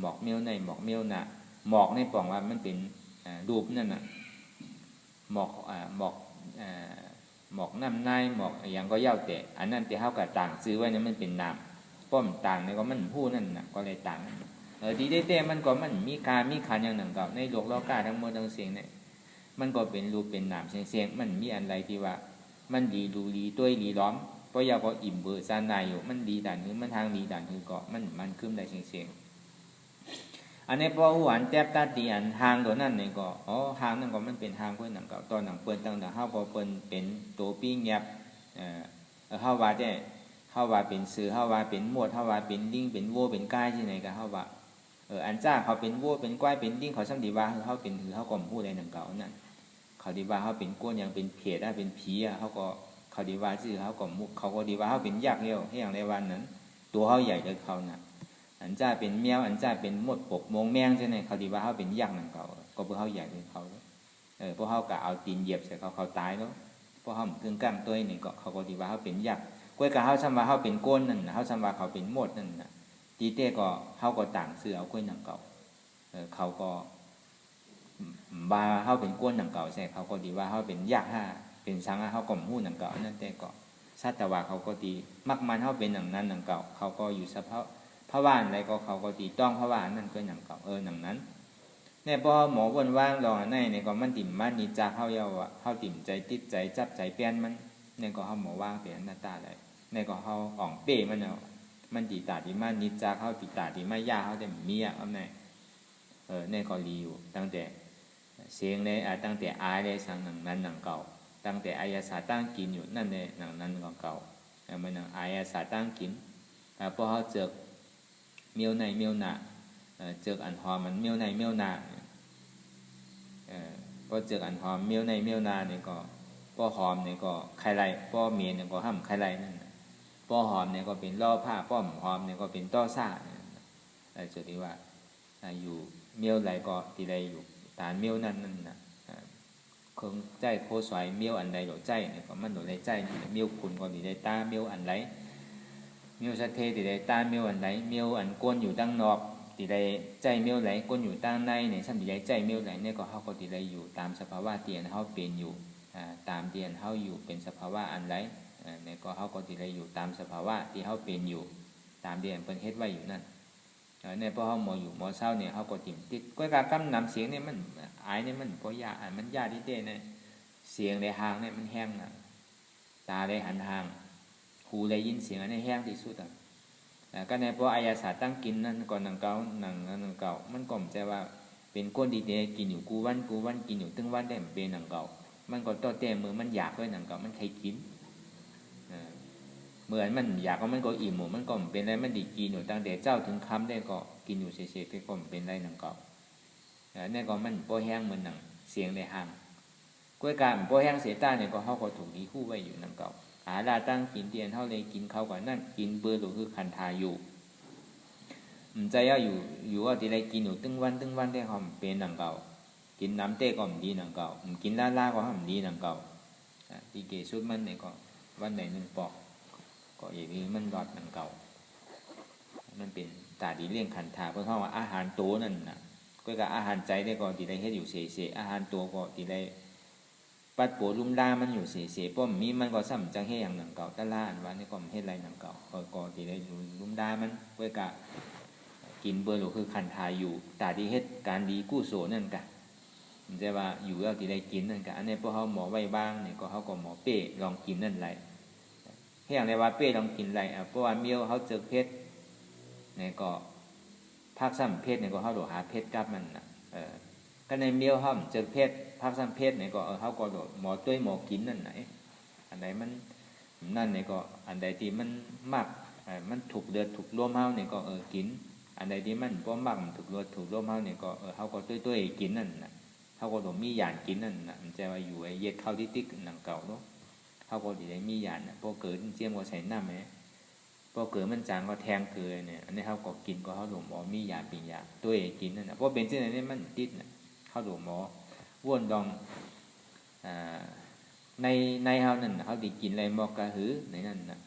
หมอกเมียวในหมอกเมียวน่ะหมอกในป่องว่ามันเป็นรูปนั่นน่ะหมอกหมอกน้ำในหมอกอย่างก็เย่าแต่อันนั้นแต่เท่ากับต่างซื้อไว้เนี่ยมันเป็นน้ำป้อมต่างเนี่ยก็มันผู้นั่นน่ะก็เลยต่างดีได้แต่มันก็มันมีการมีขันอย่างหนึ่งเก่าในโลกโลกาทั้งหมดทั้งเสียงเนี่ยมันก็เป็นรูปเป็นน้ำเสียงมันมีอะไรที่ว่ามันดีดูดีตัวดีล้อมเพราะยาก็อิ่มเบื่อซานายอยู่มันดีด่านคือมันทางดีด่านคือก็มันขึ้นได้เสียงอันนี้พอหวานแทบตาตีอันหางตัวนั้นเนี่ยก็หางนั่นก็มันเป็นหางเพื่อนหนังเก่าตอนหนังเปิ้นตั้งแต่เฮาก็เปิ้นเป็นตัวปีเงียบเฮาว่าได้เฮาว่าเป็นสือเฮาว่าเป็นหมวดเฮาว่าเป็นลิงเป็นวัวเป็นก้ายที่ไหนก็เฮาว่าอันจ้าเขาเป็นวัวเป็นก้ายเป็นลิงเขาซ้ำดีว่าเฮาเป็นคือเฮาก็พูดในหนังเก่านั่นเขาดีว่าเฮาเป็นก้นอย่างเป็นเพดเป็นผีเฮาก็เขาดีว่าชื่อเฮาก็มุกเขาก็ดีว่าเฮาเป็นยักษ์เดียวให้อย่างในวันนั้นตัวเฮาใหญ่กว่าเขาน่ะอันจ้าเป็นแมวอันจ้าเป็นมดปกมงแมงใช่ไหมเขาดีว่าเขาเป็นยักษ์นั่นเขาก็เพราะเขาใหญ่กว่าเขาเพราะเขากะเอาตีนเหยียบใส่เขาตายแล้วเพราะเขากึ่งกลางตัวนี่ก็เขาก็ดีว่าเขาเป็นยักษ์กล้วยกะเขาซ้ำว่าเขาเป็นก้นนั่นเขาซ้ำว่าเขาเป็นมดนั่นนะตีเต้ก็เขาก็ต่างเสือเอากล้วยนั่นเก่าเขาก็ว่าเขาเป็นก้นนั่นเก่าใช่เขาก็ดีว่าเขาเป็นยักษ์เป็นสังเขาก็หู้นั่นเก่านั่นแต่ก็สัตว์ว่าเขาก็ดีมักมันเขาเป็นอย่างนั้นนั่นเก่าเขาก็อยู่สภาพพระว่านอะไรก็เขาก็ตีต้องพระว่านนั่นก็อย่างเก่าอย่างนั้นเนี่ยพอหมอวนว่างรอในเนี่ยก็มันติ่มมันนิจาเข้าเยาว่ะเข้าติ่มใจติดใจจับใจเปลี่ยนมันเนี่ยก็เขาหมอว่างเปลี่ยนหน้าตาอะไรเนี่ยก็เขาอ่องเป้มันเอามันตีตาที่มันนิจาเข้าตีตาที่ไม่ยาเขาแต่มีอ่ะเอาไหนเนี่ยก็รีอยู่ตั้งแต่เสียงเลยตั้งแต่อายเลยสั่งหนังนั้นหนังเก่าตั้งแต่อายาสาตั้งกินอยู่นั่นเนี่ยหนังนั้นก็เก่ามันหนังอายาสาตั้งกินพอเขาเจอเมียวในเมียวหนาเจออันหอมมันเมียวในเมียวหนาพอเจออันหอมเมียวในเมียวหนาเนี่ยก็ป้อหอมเนี่ยก็ไข่ไรป้อเมียเนี่ยก็ห้ำไข่ไรนั่นป้อหอมเนี่ยก็เป็นล่อผ้าป้อมหอมเนี่ยก็เป็นต้อซ่าจุดที่ว่าอยู่เมียวไรก็ที่ใดอยู่ฐานเมียวนั่นนะคงใจโคสวยเมียวอันใดหลดใจเนี่ยก็มันหลดในใจเมียวคุณก็ที่ใดตาเมียวอันไรเมียวสะเทติได้ตาเมียวอันไหนเมียวอันก้นอยู่ตั้งนอกติได้ใจเมียวไหลก้นอยู่ตั้งในเนี่ยซ้ำติได้ใจเมียวไหลเนี่ยก็เขาก็ติได้อยู่ตามสภาวะเตียนเขาเป็นอยู่ตามเตียนเขาอยู่เป็นสภาวะอันไหลเนี่ยก็เขาก็ติได้อยู่ตามสภาวะที่เขาเป็นอยู่ตามเตียนเป็นเฮ็ดไว้อยู่นั่นเนี่ยพอเขาหมออยู่หมอเศร้าเนี่ยเขาก็ติ่มติดก้อยกากำนำเสียงเนี่ยมันอายเนี่ยมันพอยามันยาที่เต้เนี่ยเสียงในหางเนี่ยมันแห้งนะตาได้หันหางหูได้ยินเสียงอันนี้แห้งที่สุดก็ในเพราะอายาศาสตร์ตั้งกินนั่นก่อนหนังเก่าหนังเก่ามันก็ไม่ใช่ว่าเป็นก้นดีเดกินอยู่กูวันกินอยู่ตึงวันได้เป็นหนังเก่ามันก็ต่อเต้มือมันอยากด้วยหนังเก่ามันใครกินเหมือนมันอยากก็มันก็อิ่มหมูมันก็เป็นไรมันดีกินอยู่ตั้งแต่เจ้าถึงคำได้ก็กินอยู่เฉยๆไปก็เป็นไรหนังเก่าเนี่ยก็มันโปแห้งเหมือนหนังเสียงในห้างกล้วยการโปแห้งเสียตาเนี่ยก็เขาก็ถูกดีคู่ไว้อยู่หนังเก่าหาลาตั้งกินเตียนเท่าเลยกินเขากว่านั่นกินเบอร์หรือคือคันทาอยู่ใจอยู่ว่าที่ไรกินอยู่ตึงวันได้หอมเป็นหนังเก่ากินน้ำเต้ก็มดีหนังเก่ากินล่าก็หอมดีหนังเก่าที่เกสุดมันเนี่ยก็วันไหนหนึ่งปอก ก็อย่างนี้มันรอดมันเก่ามันเป็นตาดีเลี้ยงขันธาเพราะเขาว่าอาหารตัวนั่นน่ะก็กับอาหารใจได้ก็ที่ได้เฮ็ดอยู่เสียอาหารตัวก็ที่ได้ปัดโปลุ่มล่ามันอยู่เสียป้อมมีมันก็ซ้ำจังเฮ็ดอย่างหนังเก่าตะล่าอันว่านี่ก็เฮ็ดไรหนังเก่าก็ที่ได้ลุ่มล่ามันก็กับกินเบอร์หรือคือขันธาอยู่ตาดีเฮ็ดการดีกู้โสนั่นกะมันจะว่าอยู่แล้วที่ได้กินนั่นกะอันนี้พวกเขาหมอไว้บ้างเนี่ยก็เขาก็หมอเป้ลองกินนั่นไรให้อย่างไรว่าเป้ลองกินไรเพราะว่าเมียวเขาเจอเพชรเนี่ยก็ภาคซ้ำเพชรเนี่ยก็เขาโดดหาเพชรกับมันนะก็ในเมียวเขาเจอเพชรภาคซ้ำเพชรเนี่ยก็เขาก็โดดหมอต้วยหมอกินนั่นไหนอันไหนมันนั่นเนี่ยก็อันใดที่มันมากมันถูกเดือดถูกร่วมเฮาเนี่ยก็กินอันใดที่มันบ่มากมันถูกเดือดถูกร่วมเฮาเนี่ยก็เขาก็ต้วยกินนั่นนะเขาก็โดดมีหยานกินนั่นนะมันจะว่าอยู่ไอ้เย็ดเข้าที่ติ๊กหนังเก่าเนาะเขาก็ได้มีหยานพอเกิดเจียมก็ใส่น้ำไหมพอเกิดมันจางก็แทงเกลือเนี่ยอันนี้เขาก็กินก็เขาหลงหมอมีหยาปิญญาตัวเองกินนั่นนะเพราะเป็นเช่นนี้มันติดนะเขาหลงหมอว่นดองในเขานั่นเขาดิกินอะไรหมอกระหือในนั่นนะ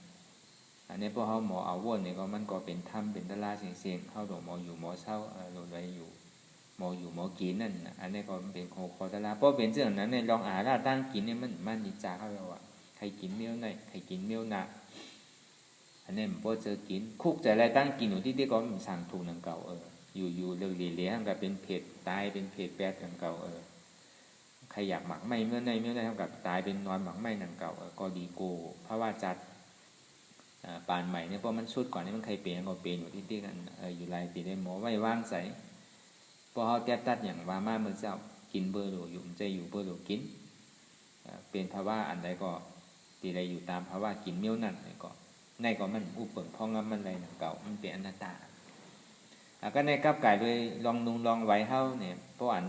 อันนี้พอเขาหมอเอาว่นเนี่ยก็มันก็เป็นถ้ำเป็นตะลาเสียงเขาหลงหมออยู่หมอเศร้าหลงอะไรอยู่หมออยู่หมอกินนั่นนะอันนี้ก็เป็นโคตะลาเพราะเป็นเช่นนั้นในลองอาราตั้งกินเนี่ยมันนิจาเขาเราอะใครกินเมี่ยวไหนใครกินเมี่ยวหนักอันนี้มันพอเจอกินคุกใจอะไรตั้งกินอยู่ที่ก็มันสั่งถูกนังเก่าอยู่เรื่องเลี้ยงกับเป็นเพจตายเป็นเพจแปดนังเก่าใครอยากหมักไม่เมื่อในเท่ากับตายเป็นนอนหมักไม่นังเก่าก็ดีโกเพราะว่าจัดปานใหม่เนี่ยเพราะมันสุดก่อนนี่มันใครเปลี่ยนก็เปลี่ยนอยู่ที่กันอยู่ไรตีได้หมอไว้ว่างใสพอเขาแก้ตัดอย่างว่ามาเมื่อเจ้ากินเบอร์หลูอยู่ใจอยู่เบอร์หลูกินเป็นภาวะอันใดก็ตีได้อยู่ตามภาวะกินเมี่ยวนั่นก็ในก็มันอุปเปิงพองงำมันอะไรหนังเก่ามันเป็นอนัตตาก็ในกับไก่โดยลองนุงลองไว้เฮาเนี่ยเพราะอัน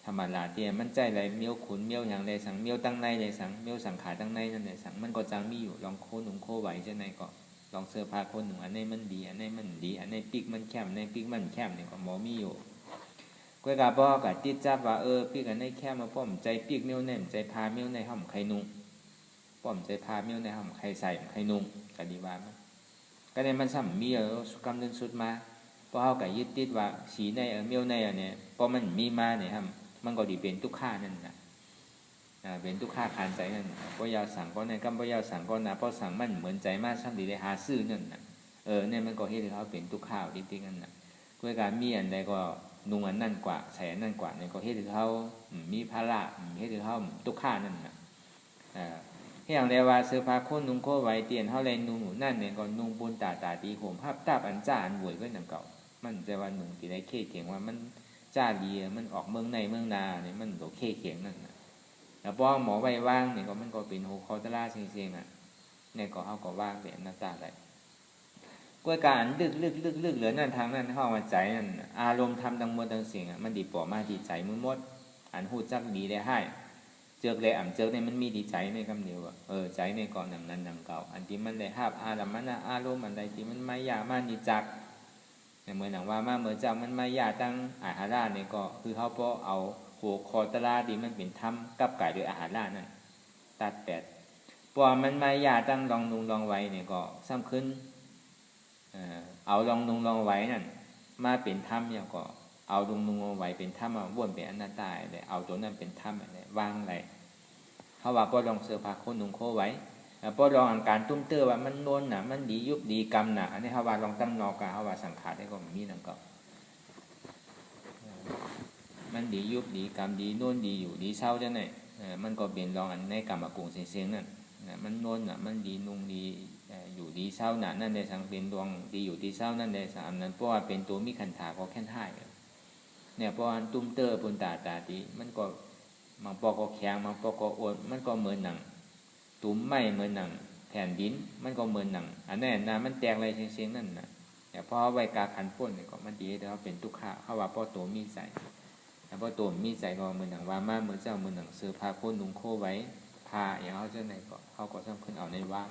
ธรรมดาที่มันใจอะไรเมียวขุนเมียวอย่างไรสังเมียวตั้งในไรสังเมียวสังขารตั้งในนั่นแหละสังมันก็จังมีอยู่ลองโคหนุ่งโคไหวเช่นไรก็ลองเสื้อผ้าโคหนุ่งอันนี้มันดีอันนี้มันดีอันนี้ปีกมันแคบอันนี้ปีกมันแคบเนี่ยก็หมอมีอยู่ก็กะบ่กะติดจับว่าปีกอันนี้แคบมาป้อมใจปีกเมียวแน่ใจพาเมียวในห้องใครนุ่งป้อมใจพาเมียวในห้องใครใส่ใครนุ่งก็ดีว่ามันก็ในมันซ้ำมีกำเนิดสุดมาเพราะเขาก็ยึดติดว่าสีในเมียวในเนี่ยพอมันมีมาเนี่ยครับมันก็ดีเป็นทุกข้านั่นนะเป็นทุกข้าคานใจนั่นเพราะยาวสั่งก็ในกำเพราะยาวสั่งก็นะเพราะสั่งมันเหมือนใจมากซ้ำดีได้หาซื้อนั่นนะเนี่ยมันก็เฮ็ดให้เขาเป็นทุกข้าวจริงๆนั่นนะคุยการมีอันใดก็นุ่งอันนั่นกว่าใส่อันนั่นกว่าเนี่ยก็เฮ็ดให้เขามีภาระเฮ็ดให้เขาทุกข้านั่นนะให้อย่างไรว่าเสื้อผ้าโคนนุ่งโคไว้เตียนเท่าไรนุ่งหนูนั่นเนี่ยก็นุ่งบุญตาตีโหมภาพตาอันจ้าอันบวยก็หนังเก่ามันจะว่าหนุ่งที่ได้เข้เขียงว่ามันจ้าดีมันออกเมืองในเมืองนาเนี่ยมันโดเข้เขียงนั่นนะแล้วพอหมอไว้ว่างเนี่ยก็มันก็เป็นโหคอตะลาเสียงเนี่ยก็เอาก็ว่างแบบหน้าตาได้กวยการลึกเหลือนั่นทางนั้นเข้ามาใจนั่นอารมณ์ทำดังมวลดังเสียงมันดีปอมาดีใจมือมดอันหูจักดีได้ให้เจอเลยเจอในมันมีดีใจในคำเดียวใจในก่อนนั้นนังเก่าอันที่มันได้ภาพอารมณ์มันอารมณ์อันใดที่มันไม่ยากมานิจักในเมื่อหนังว่ามาเมื่อเจ้ามันไม่ยากตั้งอาหาราเนี่ยก็คือเขาพอเอาหัวคอตะลาดีมันเป็นถ้ำกับไก่โดยอาหารานั่นตัดแปดพอมันไม่ยากตั้งลองนุงลองไว้เนี่ยก็ซ้ำขึ้นเอาลองนุงลองไว้นั่นมาเป็นถ้ำอย่างก็เอาลงนุงลองไว้เป็นถ้ำมาวนเป็นอนัตตาเลยเอาตัวนั้นเป็นถ้ำอะไรวางอะไรเขาว่าพอลองเสื้อผ้าโคนุ่งโคไว้พอลองอาการตุ้มเตอว่ามันโน้นน่ะมันดียุบดีกรรมน่ะอันนี้เขาว่าลองตั้งนอกาเขาว่าสังขารได้ก็มีนั่นก็มันดียุบดีกรรมดีโน้นดีอยู่ดีเศร้าจังไหนมันก็เปลี่ยนลองอันในกรรมกุงเสียงนั่นมันโน้นน่ะมันดีนุ่งดีอยู่ดีเศร้าน่ะนั่นในสังเป็นดวงดีอยู่ดีเศร้านั่นในสามนั้นเพราะว่าเป็นตัวมีขันธาก็แค่ท่ายเนี่ยเพราะอันตุ้มเตอปุนตาดีมันก็บางปอก็แข็งบางปอก็อ่อนมันก็เหมือนหนังตุ้มไม่เหมือนหนังแผ่นดินมันก็เหมือนหนังอันนั้นนะมันแตกอะไรเสียงนั่นนะแต่พอไว้กาขันพ่นเนี่ยก็มันดีแต่ว่าเป็นทุกข์เขาว่าพ่อตัวมีใส่แต่พ่อตัวมีใส่ก็เหมือนหนังว่ามาเหมือนเจ้าเหมือนหนังเสื้อผ้าโคนนุ่งโคไว้ผ้าอย่างเขาเจ้าไหนก็เขาก็สร้างขึ้นเอาในว่าง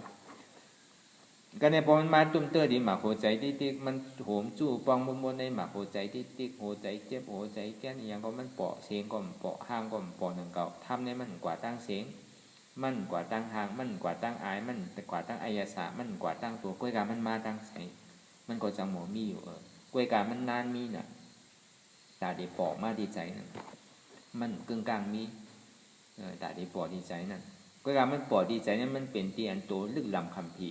ก็ในพอมันมาตุ้มเตอดีหมาโหใจติ๊กมันโหมจู่ปองบนในหมาโหใจติ๊กโหใจเจ็บโหใจแก่นอย่างก็มันเปาะเสียงก็เปาะห้างก็เปาะหนังเก่าทำในมันกว่าตั้งเสียง มันกว่าตั้งหางมันกว่าตั้งอายมันแต่กว่าตั้งอายาสามันกว่าตั้งตัวกล้วยกามันมาตั้งใสมันก็จังหมอมีอยู่กล้วยกามันนานมีน่ะตาดีปอมาดีใจนั่นมันกึ่งกลางมีตาดีปอดีใจนั่นกล้วยกามันปอดีใจนั่นมันเป็นที่อันโตลึกลำคำพี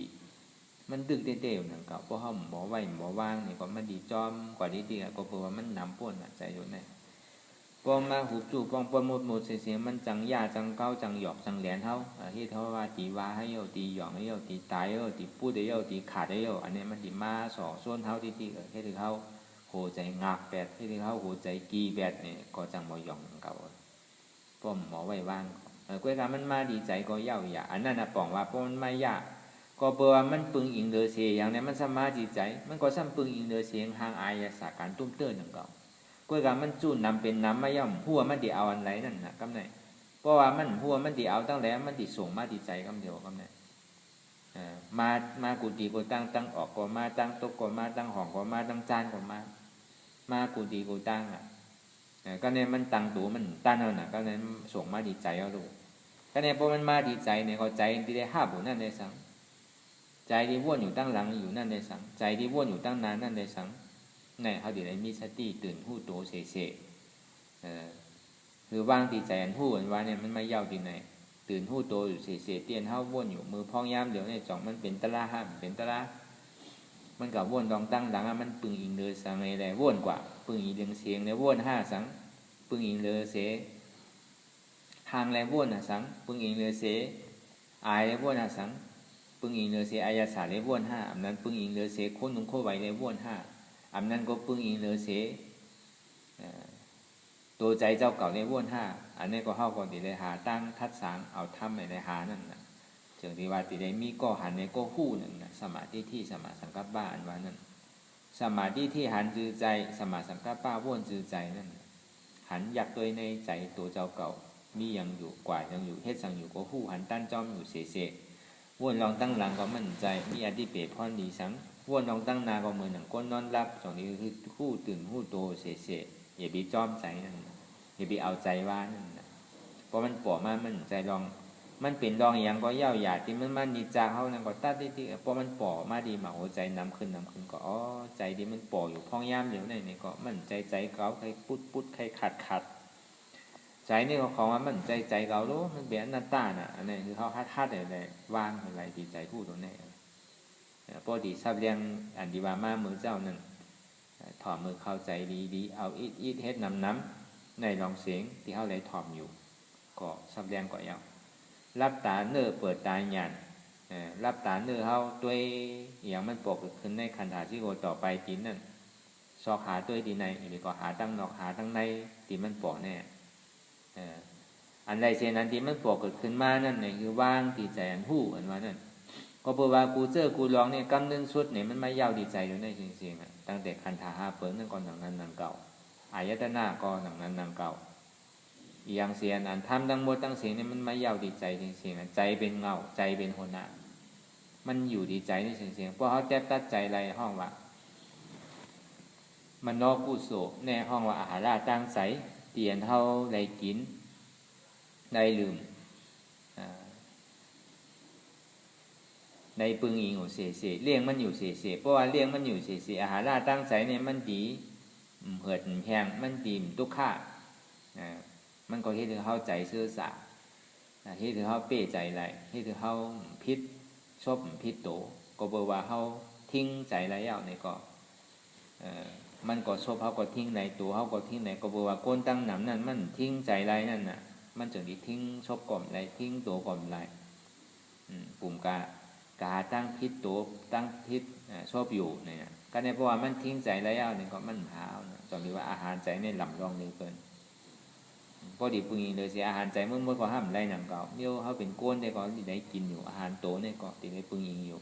มันดึกเต้ๆนั่นก็เพราะเฮาหมอไว้หมอว่างนี่ก็มันดีจอมกว่าดีๆก็เพราะว่ามันนำป่นใจอยู่ในปอมาหูจู่ปองปนหมดเสียงมันจังยาจังเก้าจังหยอกจังแหลนเฮาที่เขาว่าตีว่าให้เฮาตีหยอกให้เฮาตีตายเฮาตีพูดให้เฮาตีขาดให้เฮาอันนี้มันสิมาสอส่วนเฮาที่เฮ็ดให้เฮาโหใจงากแปดเฮ็ดให้เฮาโหใจกีแปดนี่ก็จังบ่หยองเก่าป้อมหมอไว้ว่างกล้วยกามันมาดีใจก็เย้าอย่าอันนั้นน่ะป้องว่าป้อมันไม่ยากก็เปว่ามันปึงอิงเดอเสียอย่างนี้มันสมาดีใจมันก็ซ้ำปึงอิงเดอเสียงห่างอายสาการตุ้มเตื้อนั่นก็กล้วยกามันจู้นำเป็นน้ำมาย่อมหัวมันสิเอาอันไหนนั่นน่ะกำไหนเพราะว่ามันหัวมันสิเอาตั้งแล้วมันสิส่งมาดีใจกำเดียวกำไหนมากุฏิกูตั้งออกก็มาตั้งโต๊ะก็มาตั้งห้องก็มาตั้งจานก็มากุฏิกูตั้งก็เนี่ยมันตั้งตัวมันตั้งเอาน่ะก็เนี่ยส่งมาดีใจเอาลูกก็เนี่ยพอมันมาดีใจเนี่ยก็ใจที่ได้ห้าบุญนั่นได้สังใจที่ว่นอยู่ตั้งหลังอยู่นั่นได้สังใจที่ว่นอยู่ตั้งนานนั่นได้สังเนี่ยเขาเดี๋ยวได้มีสติตื่นหู้โตเสคือว่างตีใจอันหู้อันว่าเนี่ยมันไม่เย้าที่ไหนตื่นหู้โตอยู่เสเตียนเฮาว่นอยู่มือพองยามเดี๋ยวเนี่ยจ่องมันเป็นตะละห้ามเป็นตะละมันกับว่นดองตั้งหลังมันปึงอิงเดือสังอะไรว่นกว่าปึงอีเดืองเสียงเนี่ยว่นห้าสังปึงอิงเดือเสทางแล้วว่นสังปึงอิงเดือเสอายแล้วว่นสังปึงอิงเดือเสอายาสาแล้วว่นห้าอันนั้นปึงอิงเดือเสโคนนุ่งโคไว้แล้วว่นห้าอันนั้นก็ปึงอิงเดือเสตัวใจเจ้าเก่าในว่นห้าอันนี้ก็เข้าก่อนติได้หาตั้งทัดสางเอาทำในหานั่นนะจึงที่ว่าติได้มีก็หันในก็หู้นั่นนะสมาธิที่สมาสังกัปปะอันว่านั่นสมาธิที่หันจือใจสมาสังกัปปะว่นจือใจนั่นหันอยากตัวในใจตัวเจ้าเก่ามียังอยู่กว่ายังอยู่เฮ็ดสั่งอยู่ก็หู้หันตั้นจอมอยู่เสว่นลองตั้งหลังก็มั่นใจมีอธิเปรพรดีสังว่นลองตั้งนาก็เหมือนหนังก้นนอนรับตรงนี้คือหู้ตื่นหู้โตเสอย่าไปจอมใจนั่นอย่าไปเอาใจว่านั่นนะเพราะมันปวดมันใจลองมันเป็นลองอย่างก็เย้าหยาดที่มันนิจาเขานั่นก็ตัดที่เพราะมันปวดมาดีมาหัวใจนำขึ้นก็อ๋อใจที่มันปวดอยู่พ้องย่ามเดี๋ยวนี่ก็มันใจเก่าใครปุดใครขัดใจนี่ก็ของว่ามันใจเก่ารู้มันเป็นอนัตตาน่ะอันนี้คือเขาฮัดอะไรวางอะไรดีใจพูดตรงนี้พอดีทราบเรื่องอันดีว่ามามือเจ้านั่นถอดมือเข้าใจดีเอาอีดเฮ็ดน้ำในลองเสียงที่เขาเลยถอมอยู่ก็ทราบเรื่องก็ยาวรับตาเนื้อเปิดตาหยาดรับตาเนื้อเขาตัวอย่างมันปกขึ้นในคันธาที่โกต่อไปตีนั่นซอกหาตัวดีในอีกก็หาตั้งนอกหาตั้งในตีมันปกแน่อันใดเช่นนั้นที่มันปกเกิดขึ้นมานั่นเนี่ยคือว่างตีใจอันหู้อันว่านั่นก็เพราะว่ากูเจอกูร้องเนี่ยกำนึงสุดเนี่ยมันไม่ยาวดีใจอยู่ในจริงๆตั้งแต่คันธาหาเปิดนั่นก่อนหนังนั้นหนังเก่าอายตนะก็หนังนั้นหนังเก่าอย่างเสียอันทำทั้งหมดทั้งเสียเนี่ยมันไม่ยาวดีใจจริงๆใจเป็นเงาใจเป็นหัวหน้ามันอยู่ดีใจในจริงๆเพราะเขาแจ๊บตัดใจอะไรห้องว่ามโนกุโสในห้องว่าอาหาราตั้งใสเตียนเท่าไรกินได้ลืมในปึงอิงอยู่เสียเลี้ยงมันอยู่เสียเพราะว่าเลี้ยงมันอยู่เสียอาหาราตั้งใสเนี่ยมันดีเหิดแพงมันดีทุกข้ามันก็เฮ็ดให้เฮาใจซื่อสัตย์เฮ็ดให้เฮาเป้ใจไหลเฮ็ดให้เฮาผิดชอบผิดโตก็บ่ว่าเฮาทิ้งใจไหลเอานี่ก็มันก็ชอบเฮาก็ทิ้งในตัวเฮาก็ทิ้งในก็บ่ว่าคนตั้งหนำนั่นมันทิ้งใจไหลนั่นน่ะมันจึงได้ทิ้งชอบก่อมไหลทิ้งตัวก่อมไหลปุ่มกาตั้งผิดตัวตั้งผิดชอบอยู่เนี่ยก็ในเพราะว่ามันทิ้งใจไหลเอานี่ก็มันหาจังมีว่าอาหารใจในลำรองนี่เพิ่นพอดีปึงอิงเลยเสียอาหารใจมันบ่ก็ห้ามไรหนังเก่าเดี๋ยวเขาเป็นก้นได้ก็ที่ได้กินอยู่อาหารโตเนี่ยก็ที่ได้ปึงอิงอยู่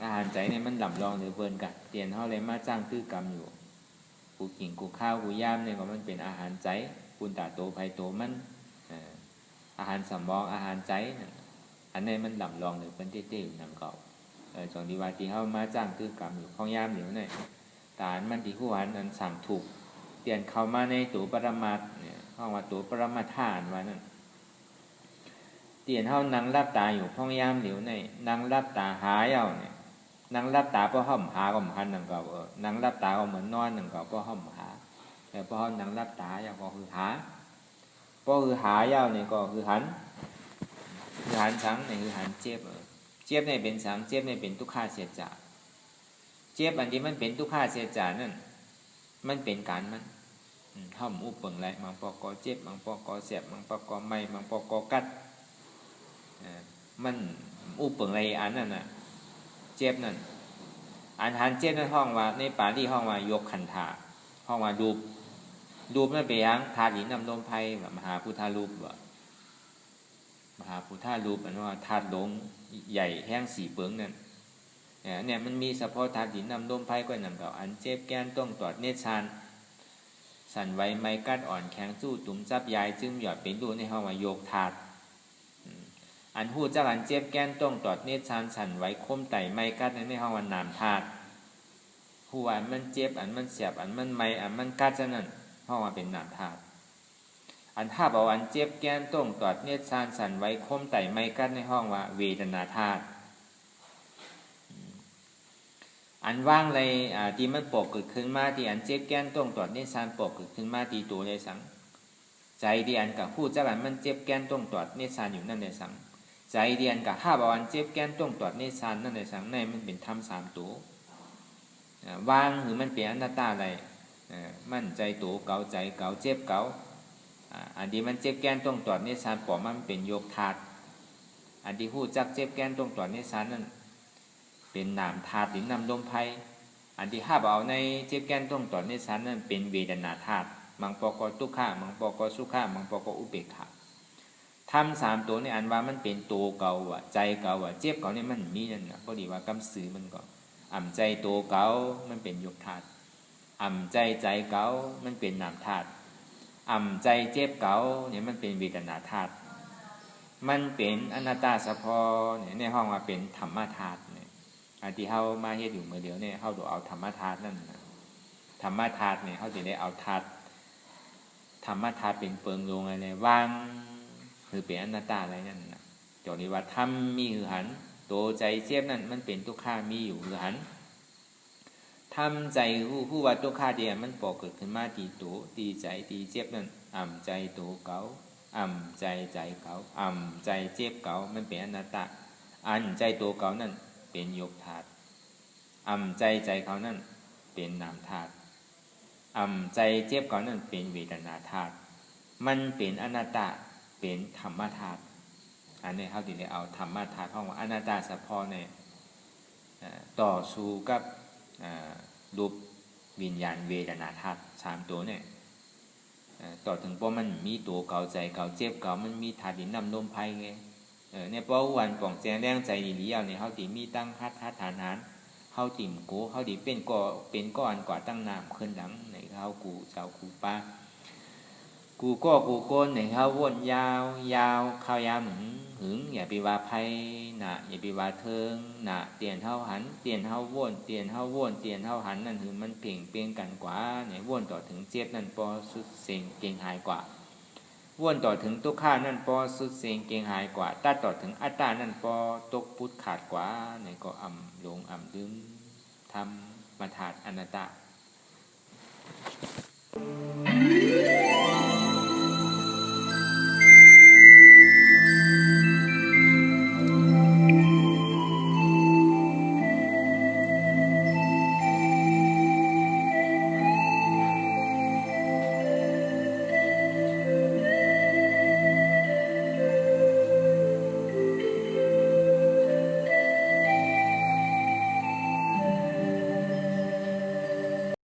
อาหารใจเนี่ยมันลำรองหรือเบิ่นกันเตียนเขาเลยมาจ้างตื้อกรรมอยู่กูกินกูข้าวกูย่ามเนี่ยก็มันเป็นอาหารใจคุณตาโตไผโตมันอาหารสมองอาหารใจอันนี้มันลำรองหรือเป็นเต้ๆอยู่หนังเก่าจงดีว่าที่เขามาจ้างตื้อกรรมอยู่ของย่ามอยู่เนี่ยตามันที่ผู้หันอันสั่งถูกเปลี่ยนเข้ามาในตัวปรมัตถ์เนี่ยห้องว่าตัวปรมัตถานว่านั่น เตียนเฮานั่งรับตาอยู่พองยามเหลียวในนั่งรับตาหาเย้าเนี่ยนั่งรับตาเพราะห่มหาก็หันนั่งก็นั่งรับตาก็เหมือนนอนนั่งก็เพราะห่มหาแต่เพราะนั่งรับตาเย้าก็คือหาเพราะคือหาเย้าเนี่ยก็คือหันสังเนี่ยคือหันเจ็บเจ็บเนี่ยเป็นสังเจ็บเนี่ยเป็นทุกขาเสียจาเจ็บอันที่มันเป็นทุกขาเสียจานั่นมันเป็นการมันห่มอุปเปิงไรมังปอกอเจ็บมังปอกอเสียบมังปอกอไม่มังปอกอกัดมันอุปเปิงไรอันนั่นน่ะเจ็บนั่นอันหันเจ็บในห้องว่าในป่าที่ห้องว่ายกขันธาห้องว่าดูนั่นเป็นยังธาตุหินนำลมไพ่มหาพุทธารูปมหาพุทธารูปอันว่าธาตุหลงใหญ่แห้งสีเปิงนั่นเนี่ยมันมีเฉพาะธาตุหินนำลมไพ่ก็นำเก่าอันเจ็บแก้นต้องตอดเนชานสั่นไว้ไม้กัดอ่อนแข็งสู้ตุ่มจับยายจึงหยอดเป็นดูในห้องว่าโยกธาตุอันหูจักอันเจ็บแก้นต้องตอดเนชานสั่นไว้คมไต่ไม้กัดในห้องว่านามธาตุหูอันมันเจ็บอันมันเสียบอันมันไม้อันมันกัดจะนั่นห้องว่าเป็นนามธาตุอันถ้าบอกอันเจ็บแก้นต้องตอดเนชานสั่นไว้คมไต่ไม้กัดในห้องว่าเวทนาธาตุอันว่างเลยที่มันปกเกิดขึ้นมาที่อันเจ็บแก้นต้องตอดเนชานปกเกิดขึ้นมาที่ตัวในสังใจที่อันกับผู้จักอันมันเจ็บแก้นต้องตอดเนชานอยู่นั่นในสังใจเดียนกับห้าบวันเจ็บแก้นต้องตรวจในซานนั่นในสังในมันเป็นธรรมสามตัววางหรือมันเป็นอนัตตาอะไรมั่นใจตัวเก่าใจเก่าเจ็บเก่าอันที่มันเจ็บแก้นต้องตรวจในซานปอมันเป็นโยกธาตุอันที่หู้จักเจ็บแก้นต้องตรวจในซานนั่นเป็นนามธาตุหรือนามลมไพ่อันที่ห้าเอาในเจ็บแก้นต้องตรวจในซานนั่นเป็นเวทนาธาตุมังปอกทุกขามังปอกสุขามังปอกอุเบกขาทำสามตัวในอันว่ามันเป็นตัวเก่าใจเก่าเจ็บเก่าเนี่ยมันมีนั่นนะพอดีว่ากำสือมันก็อ่ำใจตัวเก่ามันเป็นยกธาตุอ่ำใจเก่ามันเป็นนามธาตุอ่ำใจเจ็บเก่าเนี่ยมันเป็นเวทนาธาตุมันเป็นอนัตตาเฉพาะเนี่ยในห้องว่าเป็นธรรมธาตุเนี่ยอันที่เฮามาเฮ็ดอยู่เมื่อเดียวเนี่ยเฮาต้องเอาธรรมธาตุนั่นนะธรรมธาตุเนี่ยเฮาจะได้เอาธาตุธรรมธาตุเป็นเปิงลงอะไรวางหรือเป็นอนัตตาอะไรนั่นนะจอนี้ว่าธรรมมีหือหันตัวใจเจ็บนั่นมันเป็นทุกขามีอยู่หือหันทำใจผู้ว่าทุกขาเดียมันปอกเกิดขึ้นมาตีตัวตีใจตีเจ็บนั่นอ่ำใจตัวเก่าอ่ำใจเก่าอ่ำใจเจ็บเก่ามันเป็นอนัตตาอันใจตัวเก่านั่นเป็นยกธาตุอ่ำใจเขานั่นเป็นนามธาตุอ่ำใจเจ็บเก่านั่นเป็นเวทนาธาตุมันเป็นอนัตตาเป็นธรรมธาตุอันนี้เขาถึงได้เอาธรรมธาตุห้องว่าอนัตตาเฉพาะเนี่ยต่อสู้กับรูปวิญญาณเวทนาธาตุสามตัวเนี่ยต่อถึงเพราะมันมีตัวเก่าใจเก่าเจ็บเก่ามันมีธาตุดินน้ำลมไฟไงเนี่ยเพราะวันป่องแจงแรงใจดีๆเนี่ยเขาติมีตั้งคัดฐานเขาติ่มกูเขาติเป็นก้อนกว่าตั้งน้ำขึ้นหลังในเขากูเจ้ากูป้ากูก็กูโกนเนี่ยเขาวนยาวข้าวยามหึงอย่าไปว่าไพ่น่ะอย่าไปว่าเทิงน่ะเตียนเท่าหันเตียนเท่าวนเตียนเท่าวนเตียนเท่าหันนั่นคือมันเปลี่ยนกันกว่าเนี่ยวนต่อถึงเจ็บนั่นปอสุดเสียงเก่งหายกว่าวนต่อถึงทุกข้านั่นปอสุดเสียงเก่งหายกว่าตัดต่อถึงอัตตานั่นปอตกพุทธขาดกว่าเนี่ยก็อ่ำลงอ่ำดึงทำมาถาดอนัตตา